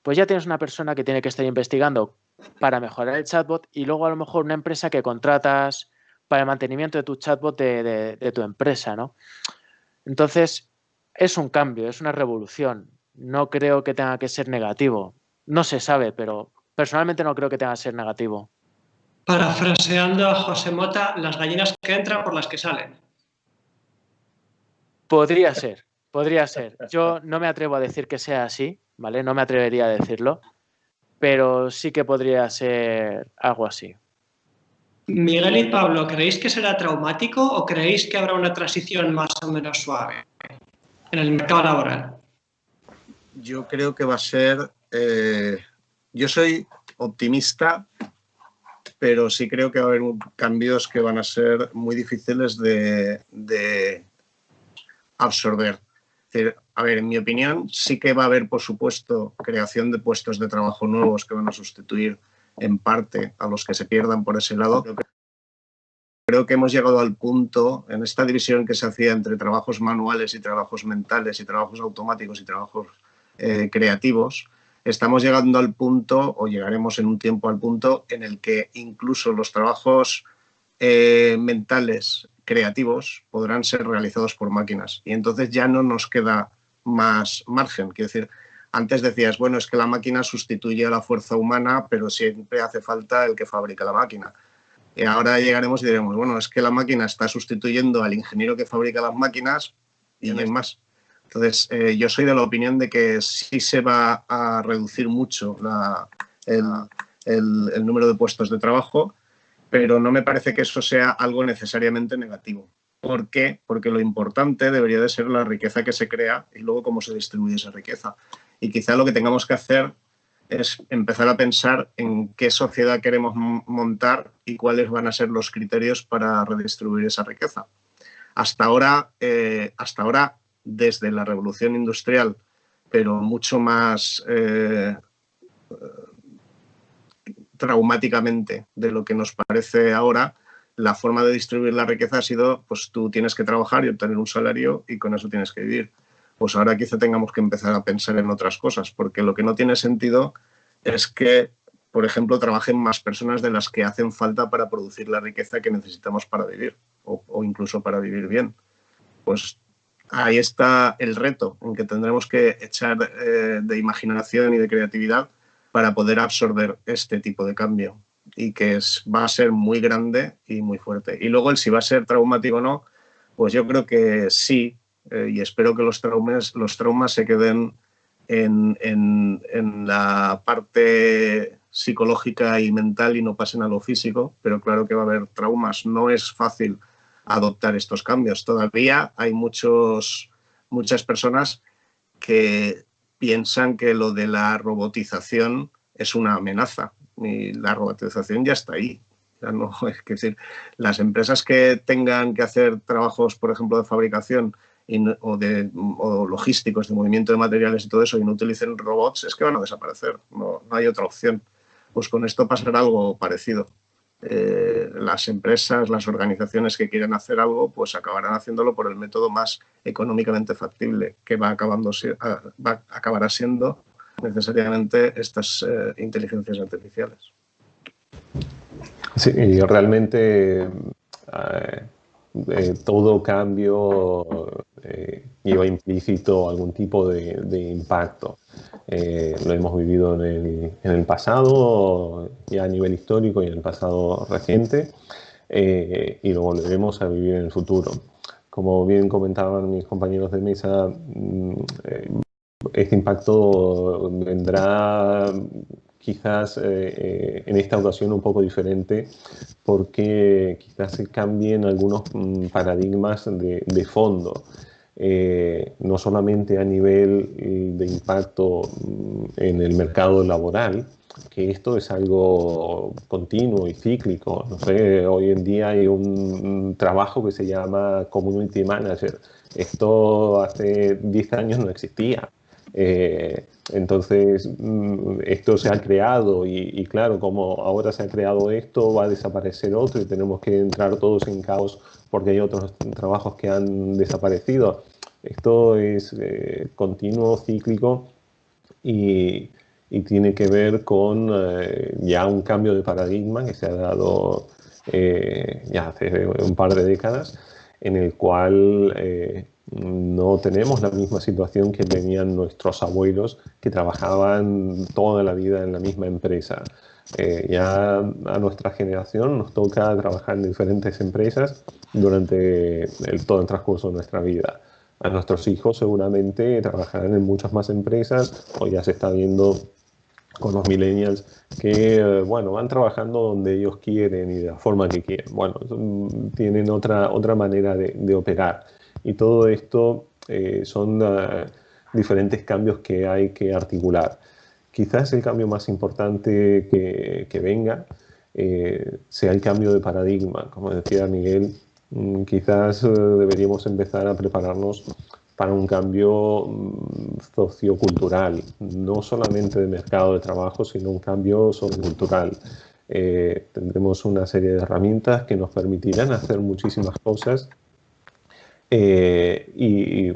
S2: pues ya tienes una persona que tiene que estar investigando para mejorar el chatbot y luego a lo mejor una empresa que contratas para el mantenimiento de tu chatbot de tu empresa, ¿no? Entonces, es un cambio, es una revolución. No creo que tenga que ser negativo. No se sabe, pero personalmente no creo que tenga que ser negativo.
S1: Parafraseando a José Mota, las gallinas que entran por las que salen.
S2: Podría ser, podría ser. Yo no me atrevo a decir que sea así, ¿vale? No me atrevería a decirlo, pero sí que podría ser algo así.
S1: Miguel y Pablo, ¿creéis que será traumático o creéis que habrá una transición más o menos suave en el mercado laboral?
S3: Yo creo que va a ser... yo soy optimista, pero sí creo que va a haber cambios que van a ser muy difíciles de absorber. Es decir, a ver, en mi opinión, sí que va a haber, por supuesto, creación de puestos de trabajo nuevos que van a sustituir en parte a los que se pierdan por ese lado. Creo que hemos llegado al punto, en esta división que se hacía entre trabajos manuales y trabajos mentales y trabajos automáticos y trabajos creativos, estamos llegando al punto, o llegaremos en un tiempo al punto, en el que incluso los trabajos mentales creativos podrán ser realizados por máquinas. Y entonces ya no nos queda más margen. Quiero decir, antes decías, bueno, es que la máquina sustituye a la fuerza humana, pero siempre hace falta el que fabrica la máquina. Y ahora llegaremos y diremos, bueno, es que la máquina está sustituyendo al ingeniero que fabrica las máquinas y no hay más. Entonces, yo soy de la opinión de que sí se va a reducir mucho el número de puestos de trabajo, pero no me parece que eso sea algo necesariamente negativo. ¿Por qué? Porque lo importante debería de ser la riqueza que se crea y luego cómo se distribuye esa riqueza. Y quizá lo que tengamos que hacer es empezar a pensar en qué sociedad queremos montar y cuáles van a ser los criterios para redistribuir esa riqueza. Hasta ahora, desde la revolución industrial, pero mucho más traumáticamente de lo que nos parece ahora, la forma de distribuir la riqueza ha sido, pues tú tienes que trabajar y obtener un salario y con eso tienes que vivir. Pues ahora quizá tengamos que empezar a pensar en otras cosas, porque lo que no tiene sentido es que, por ejemplo, trabajen más personas de las que hacen falta para producir la riqueza que necesitamos para vivir o incluso para vivir bien. Pues ahí está el reto, en que tendremos que echar de imaginación y de creatividad para poder absorber este tipo de cambio y que va a ser muy grande y muy fuerte. Y luego el si va a ser traumático o no, pues yo creo que sí, y espero que los traumas se queden en la parte psicológica y mental y no pasen a lo físico, pero claro que va a haber traumas. No es fácil adoptar estos cambios. Todavía hay muchas personas que piensan que lo de la robotización es una amenaza y la robotización ya está ahí. Ya no, es decir, las empresas que tengan que hacer trabajos, por ejemplo, de fabricación o logísticos, de movimiento de materiales y todo eso, y no utilicen robots, es que van a desaparecer. No hay otra opción. Pues con esto pasará algo parecido. Las empresas, las organizaciones que quieran hacer algo, pues acabarán haciéndolo por el método más económicamente factible, que acabará siendo necesariamente estas inteligencias artificiales.
S4: Sí, y realmente todo cambio lleva implícito algún tipo de impacto. Lo hemos vivido en el pasado, ya a nivel histórico y en el pasado reciente, y lo volveremos a vivir en el futuro. Como bien comentaban mis compañeros de mesa, este impacto vendrá quizás en esta ocasión un poco diferente, porque quizás se cambien algunos paradigmas de fondo. No solamente a nivel de impacto en el mercado laboral, que esto es algo continuo y cíclico. No sé, hoy en día hay un trabajo que se llama Community Manager. Esto hace 10 años no existía. Entonces, esto se ha creado y claro, como ahora se ha creado esto, va a desaparecer otro y tenemos que entrar todos en caos porque hay otros trabajos que han desaparecido. Esto es continuo, cíclico y tiene que ver con ya un cambio de paradigma que se ha dado ya hace un par de décadas, en el cual no tenemos la misma situación que tenían nuestros abuelos que trabajaban toda la vida en la misma empresa. Ya a nuestra generación nos toca trabajar en diferentes empresas durante todo el transcurso de nuestra vida. A nuestros hijos seguramente trabajarán en muchas más empresas, o ya se está viendo con los millennials que bueno, van trabajando donde ellos quieren y de la forma que quieren. Bueno, tienen otra manera de operar. Y todo esto son diferentes cambios que hay que articular. Quizás el cambio más importante que venga sea el cambio de paradigma. Como decía Miguel, quizás deberíamos empezar a prepararnos para un cambio sociocultural, no solamente de mercado de trabajo, sino un cambio sociocultural. Tendremos una serie de herramientas que nos permitirán hacer muchísimas cosas y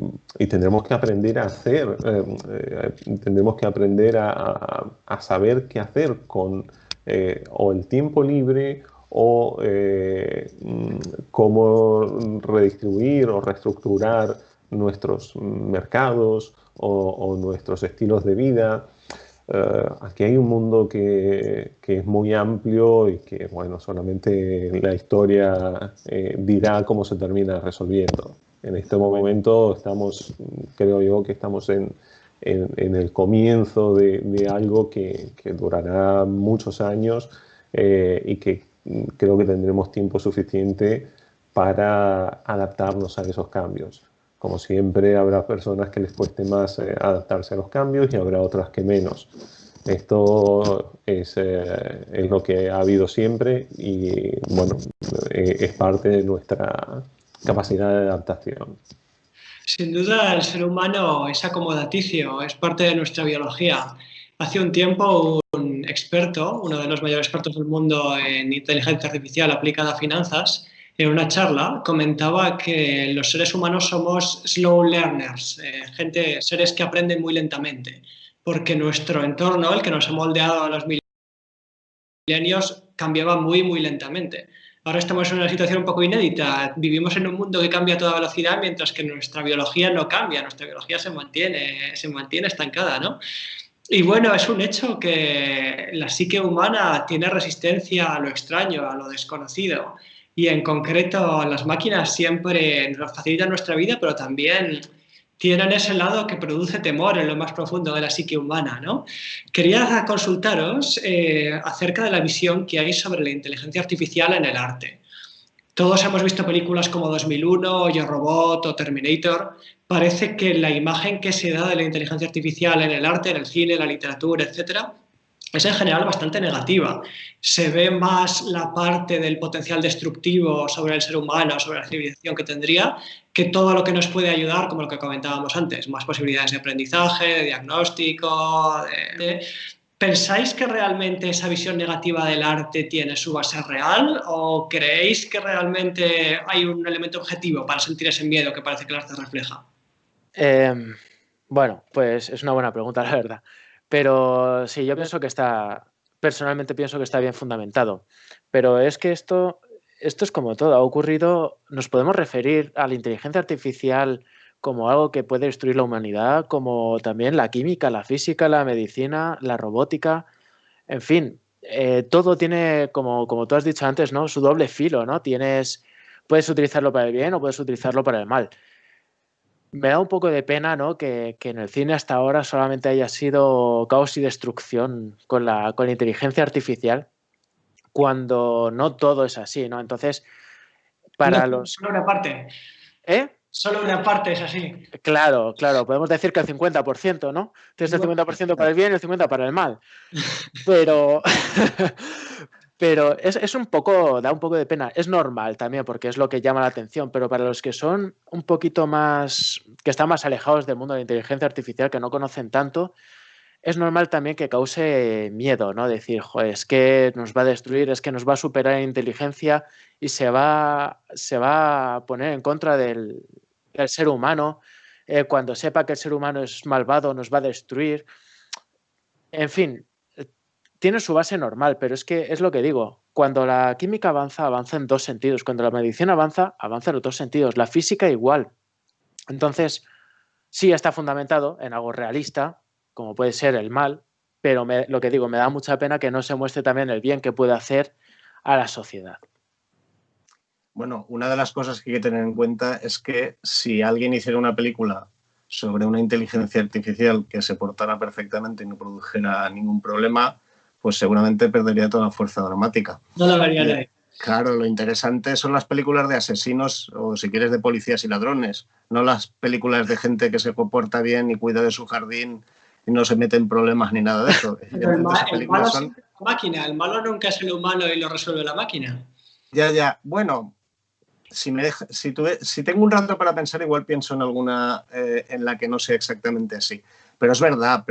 S4: tendremos que aprender a hacer, tendremos que aprender a saber qué hacer con o el tiempo libre o cómo redistribuir o reestructurar nuestros mercados o nuestros estilos de vida. Aquí hay un mundo que es muy amplio y que, bueno, solamente la historia dirá cómo se termina resolviendo. En este momento estamos, creo yo, que estamos en el comienzo de algo que durará muchos años y que creo que tendremos tiempo suficiente para adaptarnos a esos cambios. Como siempre, habrá personas que les cueste más adaptarse a los cambios y habrá otras que menos. Esto es lo que ha habido siempre y, bueno, es parte de nuestra capacidad de adaptación.
S1: Sin duda, el ser humano es acomodaticio, es parte de nuestra biología. Hace un tiempo, un experto, uno de los mayores expertos del mundo en inteligencia artificial aplicada a finanzas, en una charla comentaba que los seres humanos somos slow learners, seres que aprenden muy lentamente, porque nuestro entorno, el que nos ha moldeado a los milenios, cambiaba muy, muy lentamente. Ahora estamos en una situación un poco inédita. Vivimos en un mundo que cambia a toda velocidad, mientras que nuestra biología no cambia, nuestra biología se mantiene estancada, ¿no? Y bueno, es un hecho que la psique humana tiene resistencia a lo extraño, a lo desconocido. Y en concreto, las máquinas siempre nos facilitan nuestra vida, pero también tienen ese lado que produce temor en lo más profundo de la psique humana, ¿no? Quería consultaros acerca de la visión que hay sobre la inteligencia artificial en el arte. Todos hemos visto películas como 2001, Yo Robot o Terminator. Parece que la imagen que se da de la inteligencia artificial en el arte, en el cine, en la literatura, etcétera, es en general bastante negativa. Se ve más la parte del potencial destructivo sobre el ser humano, sobre la civilización que tendría, que todo lo que nos puede ayudar, como lo que comentábamos antes, más posibilidades de aprendizaje, de diagnóstico. ¿Pensáis que realmente esa visión negativa del arte tiene su base real o creéis que realmente hay un elemento objetivo para sentir ese miedo que parece que el arte refleja?
S2: Bueno, pues es una buena pregunta, la verdad. Pero sí, yo personalmente pienso que está bien fundamentado. Pero es que esto es como todo, ha ocurrido, nos podemos referir a la inteligencia artificial como algo que puede destruir la humanidad, como también la química, la física, la medicina, la robótica, en fin, todo tiene, como tú has dicho antes, ¿no? Su doble filo, ¿no? Puedes utilizarlo para el bien o puedes utilizarlo para el mal. Me da un poco de pena, ¿no? Que en el cine hasta ahora solamente haya sido caos y destrucción con la inteligencia artificial, cuando no todo es así, ¿no? Entonces, para
S1: No,
S2: los...
S1: solo una parte.
S2: ¿Eh?
S1: Solo una parte es así.
S2: Claro, podemos decir que el 50%, ¿no? Tienes el 50% para el bien y el 50% para el mal. Pero, pero es un poco, da un poco de pena. Es normal también porque es lo que llama la atención, pero para los que son un poquito más, que están más alejados del mundo de la inteligencia artificial, que no conocen tanto, es normal también que cause miedo, ¿no? Decir, joder, es que nos va a destruir, es que nos va a superar en inteligencia y se va a poner en contra del ser humano. Cuando sepa que el ser humano es malvado, nos va a destruir. En fin, tiene su base normal, pero es que es lo que digo. Cuando la química avanza, avanza en dos sentidos. Cuando la medicina avanza, avanza en los dos sentidos. La física igual. Entonces, sí está fundamentado en algo realista, como puede ser el mal, pero lo que digo, me da mucha pena que no se muestre también el bien que puede hacer a la sociedad.
S3: Bueno, una de las cosas que hay que tener en cuenta es que si alguien hiciera una película sobre una inteligencia artificial que se portara perfectamente y no produjera ningún problema, pues seguramente perdería toda la fuerza dramática.
S1: No lo vería nadie.
S3: Claro, lo interesante son las películas de asesinos o, si quieres, de policías y ladrones, no las películas de gente que se comporta bien y cuida de su jardín y no se mete en problemas ni nada de eso.
S1: Pero el malo siempre es la máquina, el malo nunca es el humano y lo resuelve la máquina.
S3: Ya. Bueno, si tengo un rato para pensar, igual pienso en alguna en la que no sea exactamente así. Pero es verdad,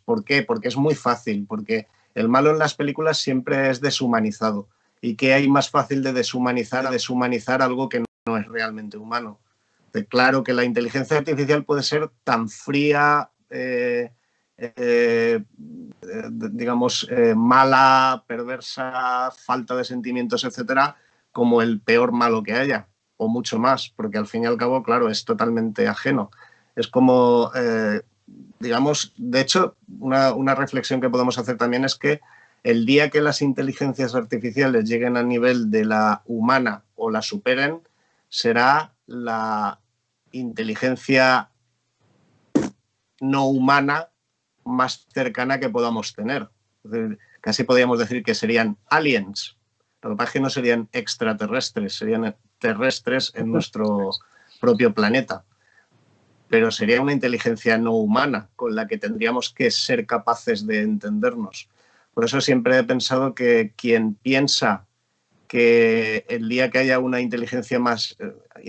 S3: ¿por qué? Porque es muy fácil, porque el malo en las películas siempre es deshumanizado. ¿Y qué hay más fácil de deshumanizar algo que no es realmente humano? Claro que la inteligencia artificial puede ser tan fría, digamos, mala, perversa, falta de sentimientos, etcétera, como el peor malo que haya, o mucho más, porque al fin y al cabo, claro, es totalmente ajeno. Es como, digamos, de hecho, una reflexión que podemos hacer también es que el día que las inteligencias artificiales lleguen al nivel de la humana o la superen, será la inteligencia no humana más cercana que podamos tener. Es decir, casi podríamos decir que serían aliens. Lo que pasa es que no serían extraterrestres, serían terrestres en nuestro propio planeta. Pero sería una inteligencia no humana con la que tendríamos que ser capaces de entendernos. Por eso siempre he pensado que quien piensa que el día que haya una inteligencia más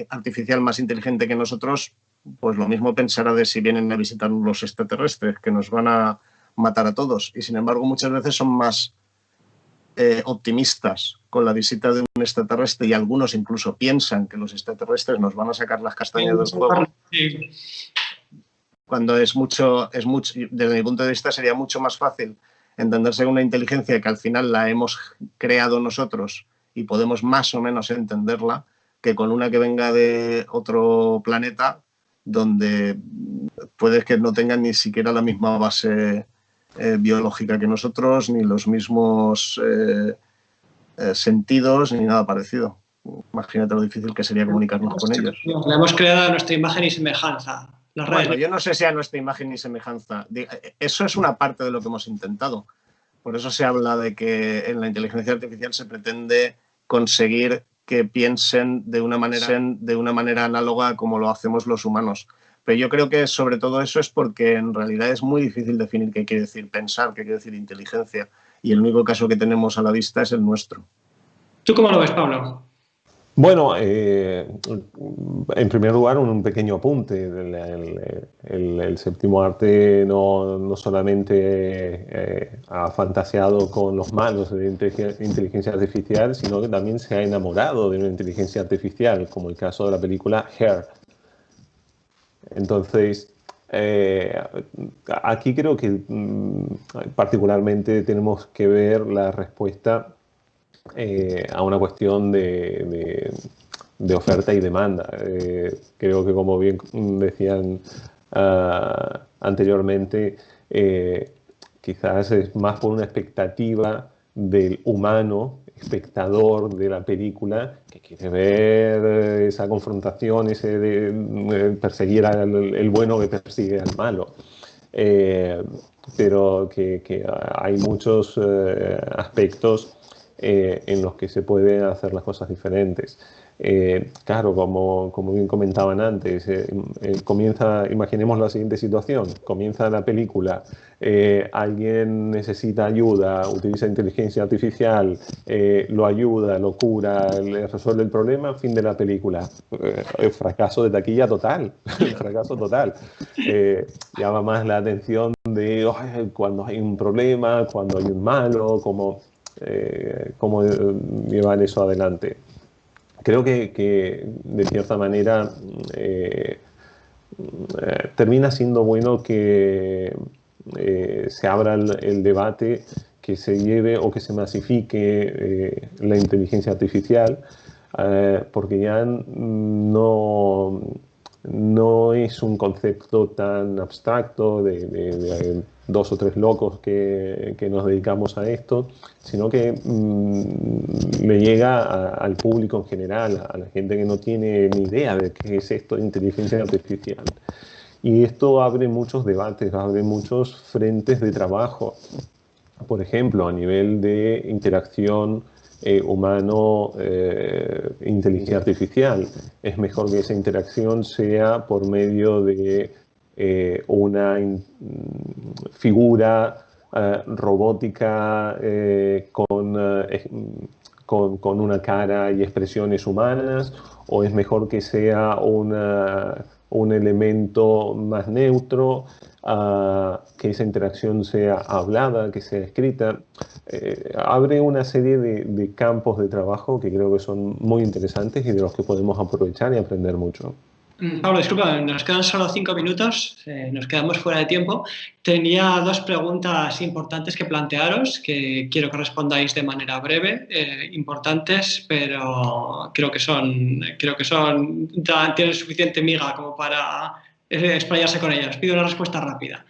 S3: artificial más inteligente que nosotros, pues lo mismo pensará de si vienen a visitarnos los extraterrestres, que nos van a matar a todos. Y sin embargo, muchas veces son más optimistas con la visita de un extraterrestre, y algunos incluso piensan que los extraterrestres nos van a sacar las castañas del fuego.
S1: Sí.
S3: Cuando es mucho, desde mi punto de vista, sería mucho más fácil entenderse una inteligencia que al final la hemos creado nosotros y podemos más o menos entenderla, que con una que venga de otro planeta donde puede que no tengan ni siquiera la misma base biológica que nosotros, ni los mismos sentidos, ni nada parecido. Imagínate lo difícil que sería comunicarnos con ellos.
S1: La hemos creado a nuestra imagen y semejanza.
S3: Bueno, yo no sé si a nuestra imagen y semejanza. Eso es una parte de lo que hemos intentado. Por eso se habla de que en la inteligencia artificial se pretende conseguir que piensen de una manera análoga como lo hacemos los humanos. Pero yo creo que sobre todo eso es porque en realidad es muy difícil definir qué quiere decir pensar, qué quiere decir inteligencia. Y el único caso que tenemos a la vista es el nuestro.
S1: ¿Tú cómo lo ves, Pablo?
S4: Bueno, en primer lugar, un pequeño apunte. El séptimo arte no solamente ha fantaseado con los malos de inteligencia artificial, sino que también se ha enamorado de una inteligencia artificial, como el caso de la película Her. Entonces, aquí creo que particularmente tenemos que ver la respuesta a una cuestión de oferta y demanda. Creo que, como bien decían anteriormente, quizás es más por una expectativa del humano espectador de la película que quiere ver esa confrontación, ese de perseguir al bueno que persigue al malo. Pero que hay muchos aspectos en los que se pueden hacer las cosas diferentes. Claro, como bien comentaban antes, imaginemos la siguiente situación, comienza la película, alguien necesita ayuda, utiliza inteligencia artificial, lo ayuda, lo cura, le resuelve el problema, fin de la película. Fracaso de taquilla total, fracaso total. Llama más la atención de cuando hay un problema, cuando hay un malo, cómo llevar eso adelante. Creo que de cierta manera termina siendo bueno que se abra el debate, que se lleve o que se masifique la inteligencia artificial, porque ya no es un concepto tan abstracto de 2 o 3 locos que nos dedicamos a esto, sino que le llega al público en general, a la gente que no tiene ni idea de qué es esto de inteligencia artificial. Y esto abre muchos debates, abre muchos frentes de trabajo. Por ejemplo, a nivel de interacción humano-inteligencia artificial. Es mejor que esa interacción sea por medio de una figura robótica con una cara y expresiones humanas, o es mejor que sea un elemento más neutro, que esa interacción sea hablada, que sea escrita. Abre una serie de campos de trabajo que creo que son muy interesantes y de los que podemos aprovechar y aprender mucho.
S1: Pablo, disculpa, nos quedan solo 5 minutos, nos quedamos fuera de tiempo. Tenía 2 preguntas importantes que plantearos, que quiero que respondáis de manera breve, importantes, pero creo que tienen suficiente miga como para explayarse con ellas. Pido una respuesta rápida.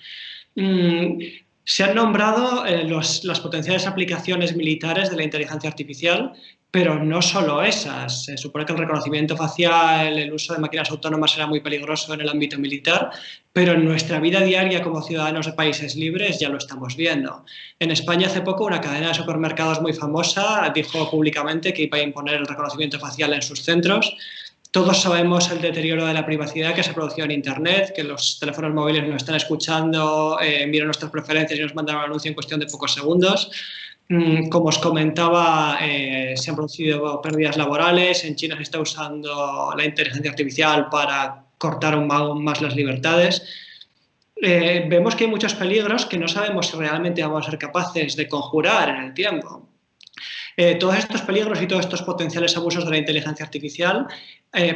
S1: Se han nombrado las potenciales aplicaciones militares de la inteligencia artificial, pero no solo esas. Se supone que el reconocimiento facial, el uso de máquinas autónomas será muy peligroso en el ámbito militar, pero en nuestra vida diaria como ciudadanos de países libres ya lo estamos viendo. En España hace poco una cadena de supermercados muy famosa dijo públicamente que iba a imponer el reconocimiento facial en sus centros. Todos sabemos el deterioro de la privacidad que se produció en Internet, que los teléfonos móviles nos están escuchando, miran nuestras preferencias y nos mandan un anuncio en cuestión de pocos segundos. Como os comentaba, se han producido pérdidas laborales. En China se está usando la inteligencia artificial para cortar aún más las libertades. Vemos que hay muchos peligros que no sabemos si realmente vamos a ser capaces de conjurar en el tiempo. Todos estos peligros y todos estos potenciales abusos de la inteligencia artificial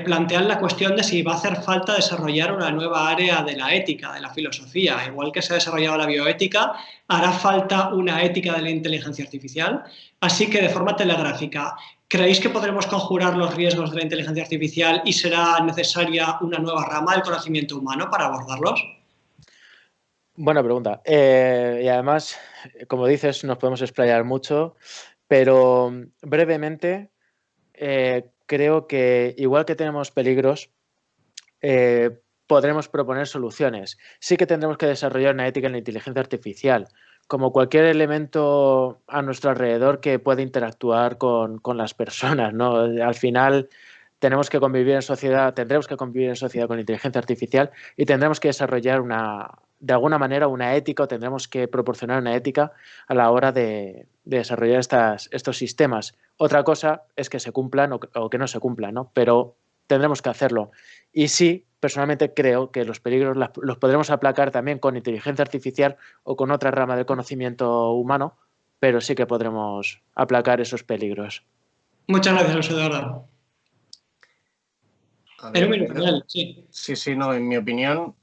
S1: plantean la cuestión de si va a hacer falta desarrollar una nueva área de la ética, de la filosofía. Igual que se ha desarrollado la bioética, hará falta una ética de la inteligencia artificial. Así que, de forma telegráfica, ¿creéis que podremos conjurar los riesgos de la inteligencia artificial y será necesaria una nueva rama del conocimiento humano para abordarlos?
S2: Buena pregunta. Y además, como dices, nos podemos explayar mucho, pero brevemente creo que igual que tenemos peligros, podremos proponer soluciones. Sí que tendremos que desarrollar una ética en la inteligencia artificial, como cualquier elemento a nuestro alrededor que puede interactuar con las personas, ¿no? Al final tendremos que convivir en sociedad con inteligencia artificial y tendremos que desarrollar de alguna manera una ética, o tendremos que proporcionar una ética a la hora de desarrollar estos sistemas. Otra cosa es que se cumplan o que no se cumplan, ¿no? Pero tendremos que hacerlo. Y sí, personalmente creo que los peligros los podremos aplacar también con inteligencia artificial o con otra rama del conocimiento humano, pero sí que podremos aplacar esos peligros.
S1: Muchas gracias, José Eduardo.
S3: Sí, no, en mi opinión,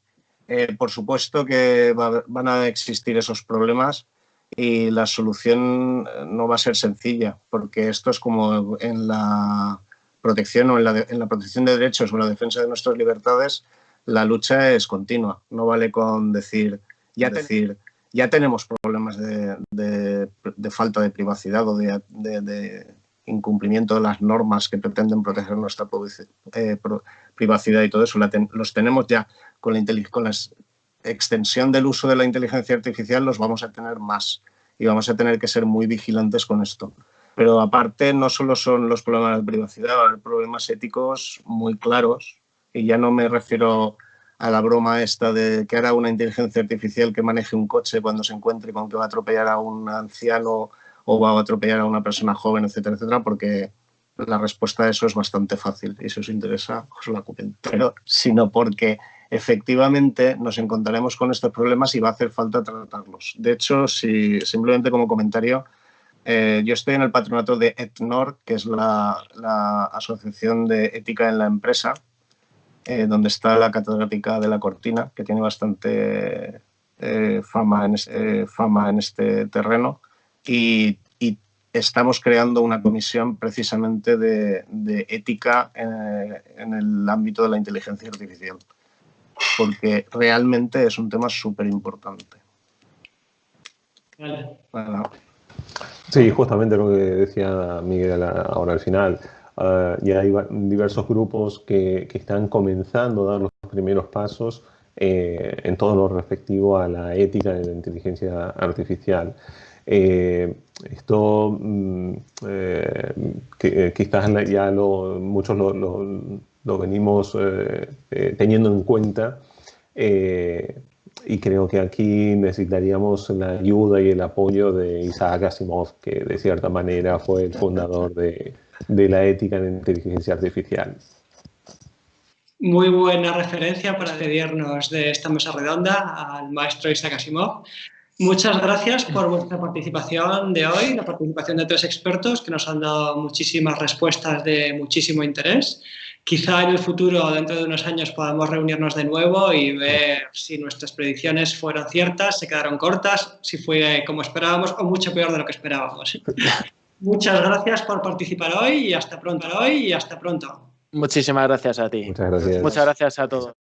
S3: por supuesto que van a existir esos problemas y la solución no va a ser sencilla, porque esto es como en la protección o en la protección de derechos o en la defensa de nuestras libertades, la lucha es continua. No vale con decir ya tenemos problemas de falta de privacidad o de incumplimiento de las normas que pretenden proteger nuestra privacidad y todo eso. Los tenemos ya con la extensión del uso de la inteligencia artificial, los vamos a tener más y vamos a tener que ser muy vigilantes con esto. Pero aparte no solo son los problemas de privacidad, hay problemas éticos muy claros, y ya no me refiero a la broma esta de que hará una inteligencia artificial que maneje un coche cuando se encuentre con que va a atropellar a un anciano o va a atropellar a una persona joven, etcétera, etcétera, porque la respuesta a eso es bastante fácil y si os interesa os la comento. Pero sino porque efectivamente nos encontraremos con estos problemas y va a hacer falta tratarlos. De hecho, simplemente como comentario, yo estoy en el patronato de ETNOR, que es la Asociación de Ética en la Empresa, donde está la catedrática de la Cortina, que tiene bastante fama en este terreno, y estamos creando una comisión precisamente de ética en el ámbito de la inteligencia artificial, porque realmente es un tema súper importante.
S1: Vale.
S3: Bueno.
S4: Sí, justamente lo que decía Miguel ahora al final. Ya hay diversos grupos que están comenzando a dar los primeros pasos en todo lo respectivo a la ética de la inteligencia artificial. Esto quizás ya muchos lo venimos teniendo en cuenta, y creo que aquí necesitaríamos la ayuda y el apoyo de Isaac Asimov, que de cierta manera fue el fundador de la ética en inteligencia artificial.
S1: Muy buena referencia para despedirnos de esta mesa redonda al maestro Isaac Asimov. Muchas gracias por vuestra participación de hoy, la participación de 3 expertos que nos han dado muchísimas respuestas de muchísimo interés. Quizá en el futuro, dentro de unos años, podamos reunirnos de nuevo y ver si nuestras predicciones fueron ciertas, se quedaron cortas, si fue como esperábamos o mucho peor de lo que esperábamos. Muchas gracias por participar hoy y hasta pronto.
S2: Muchísimas gracias a ti.
S4: Muchas gracias.
S2: Muchas gracias a todos.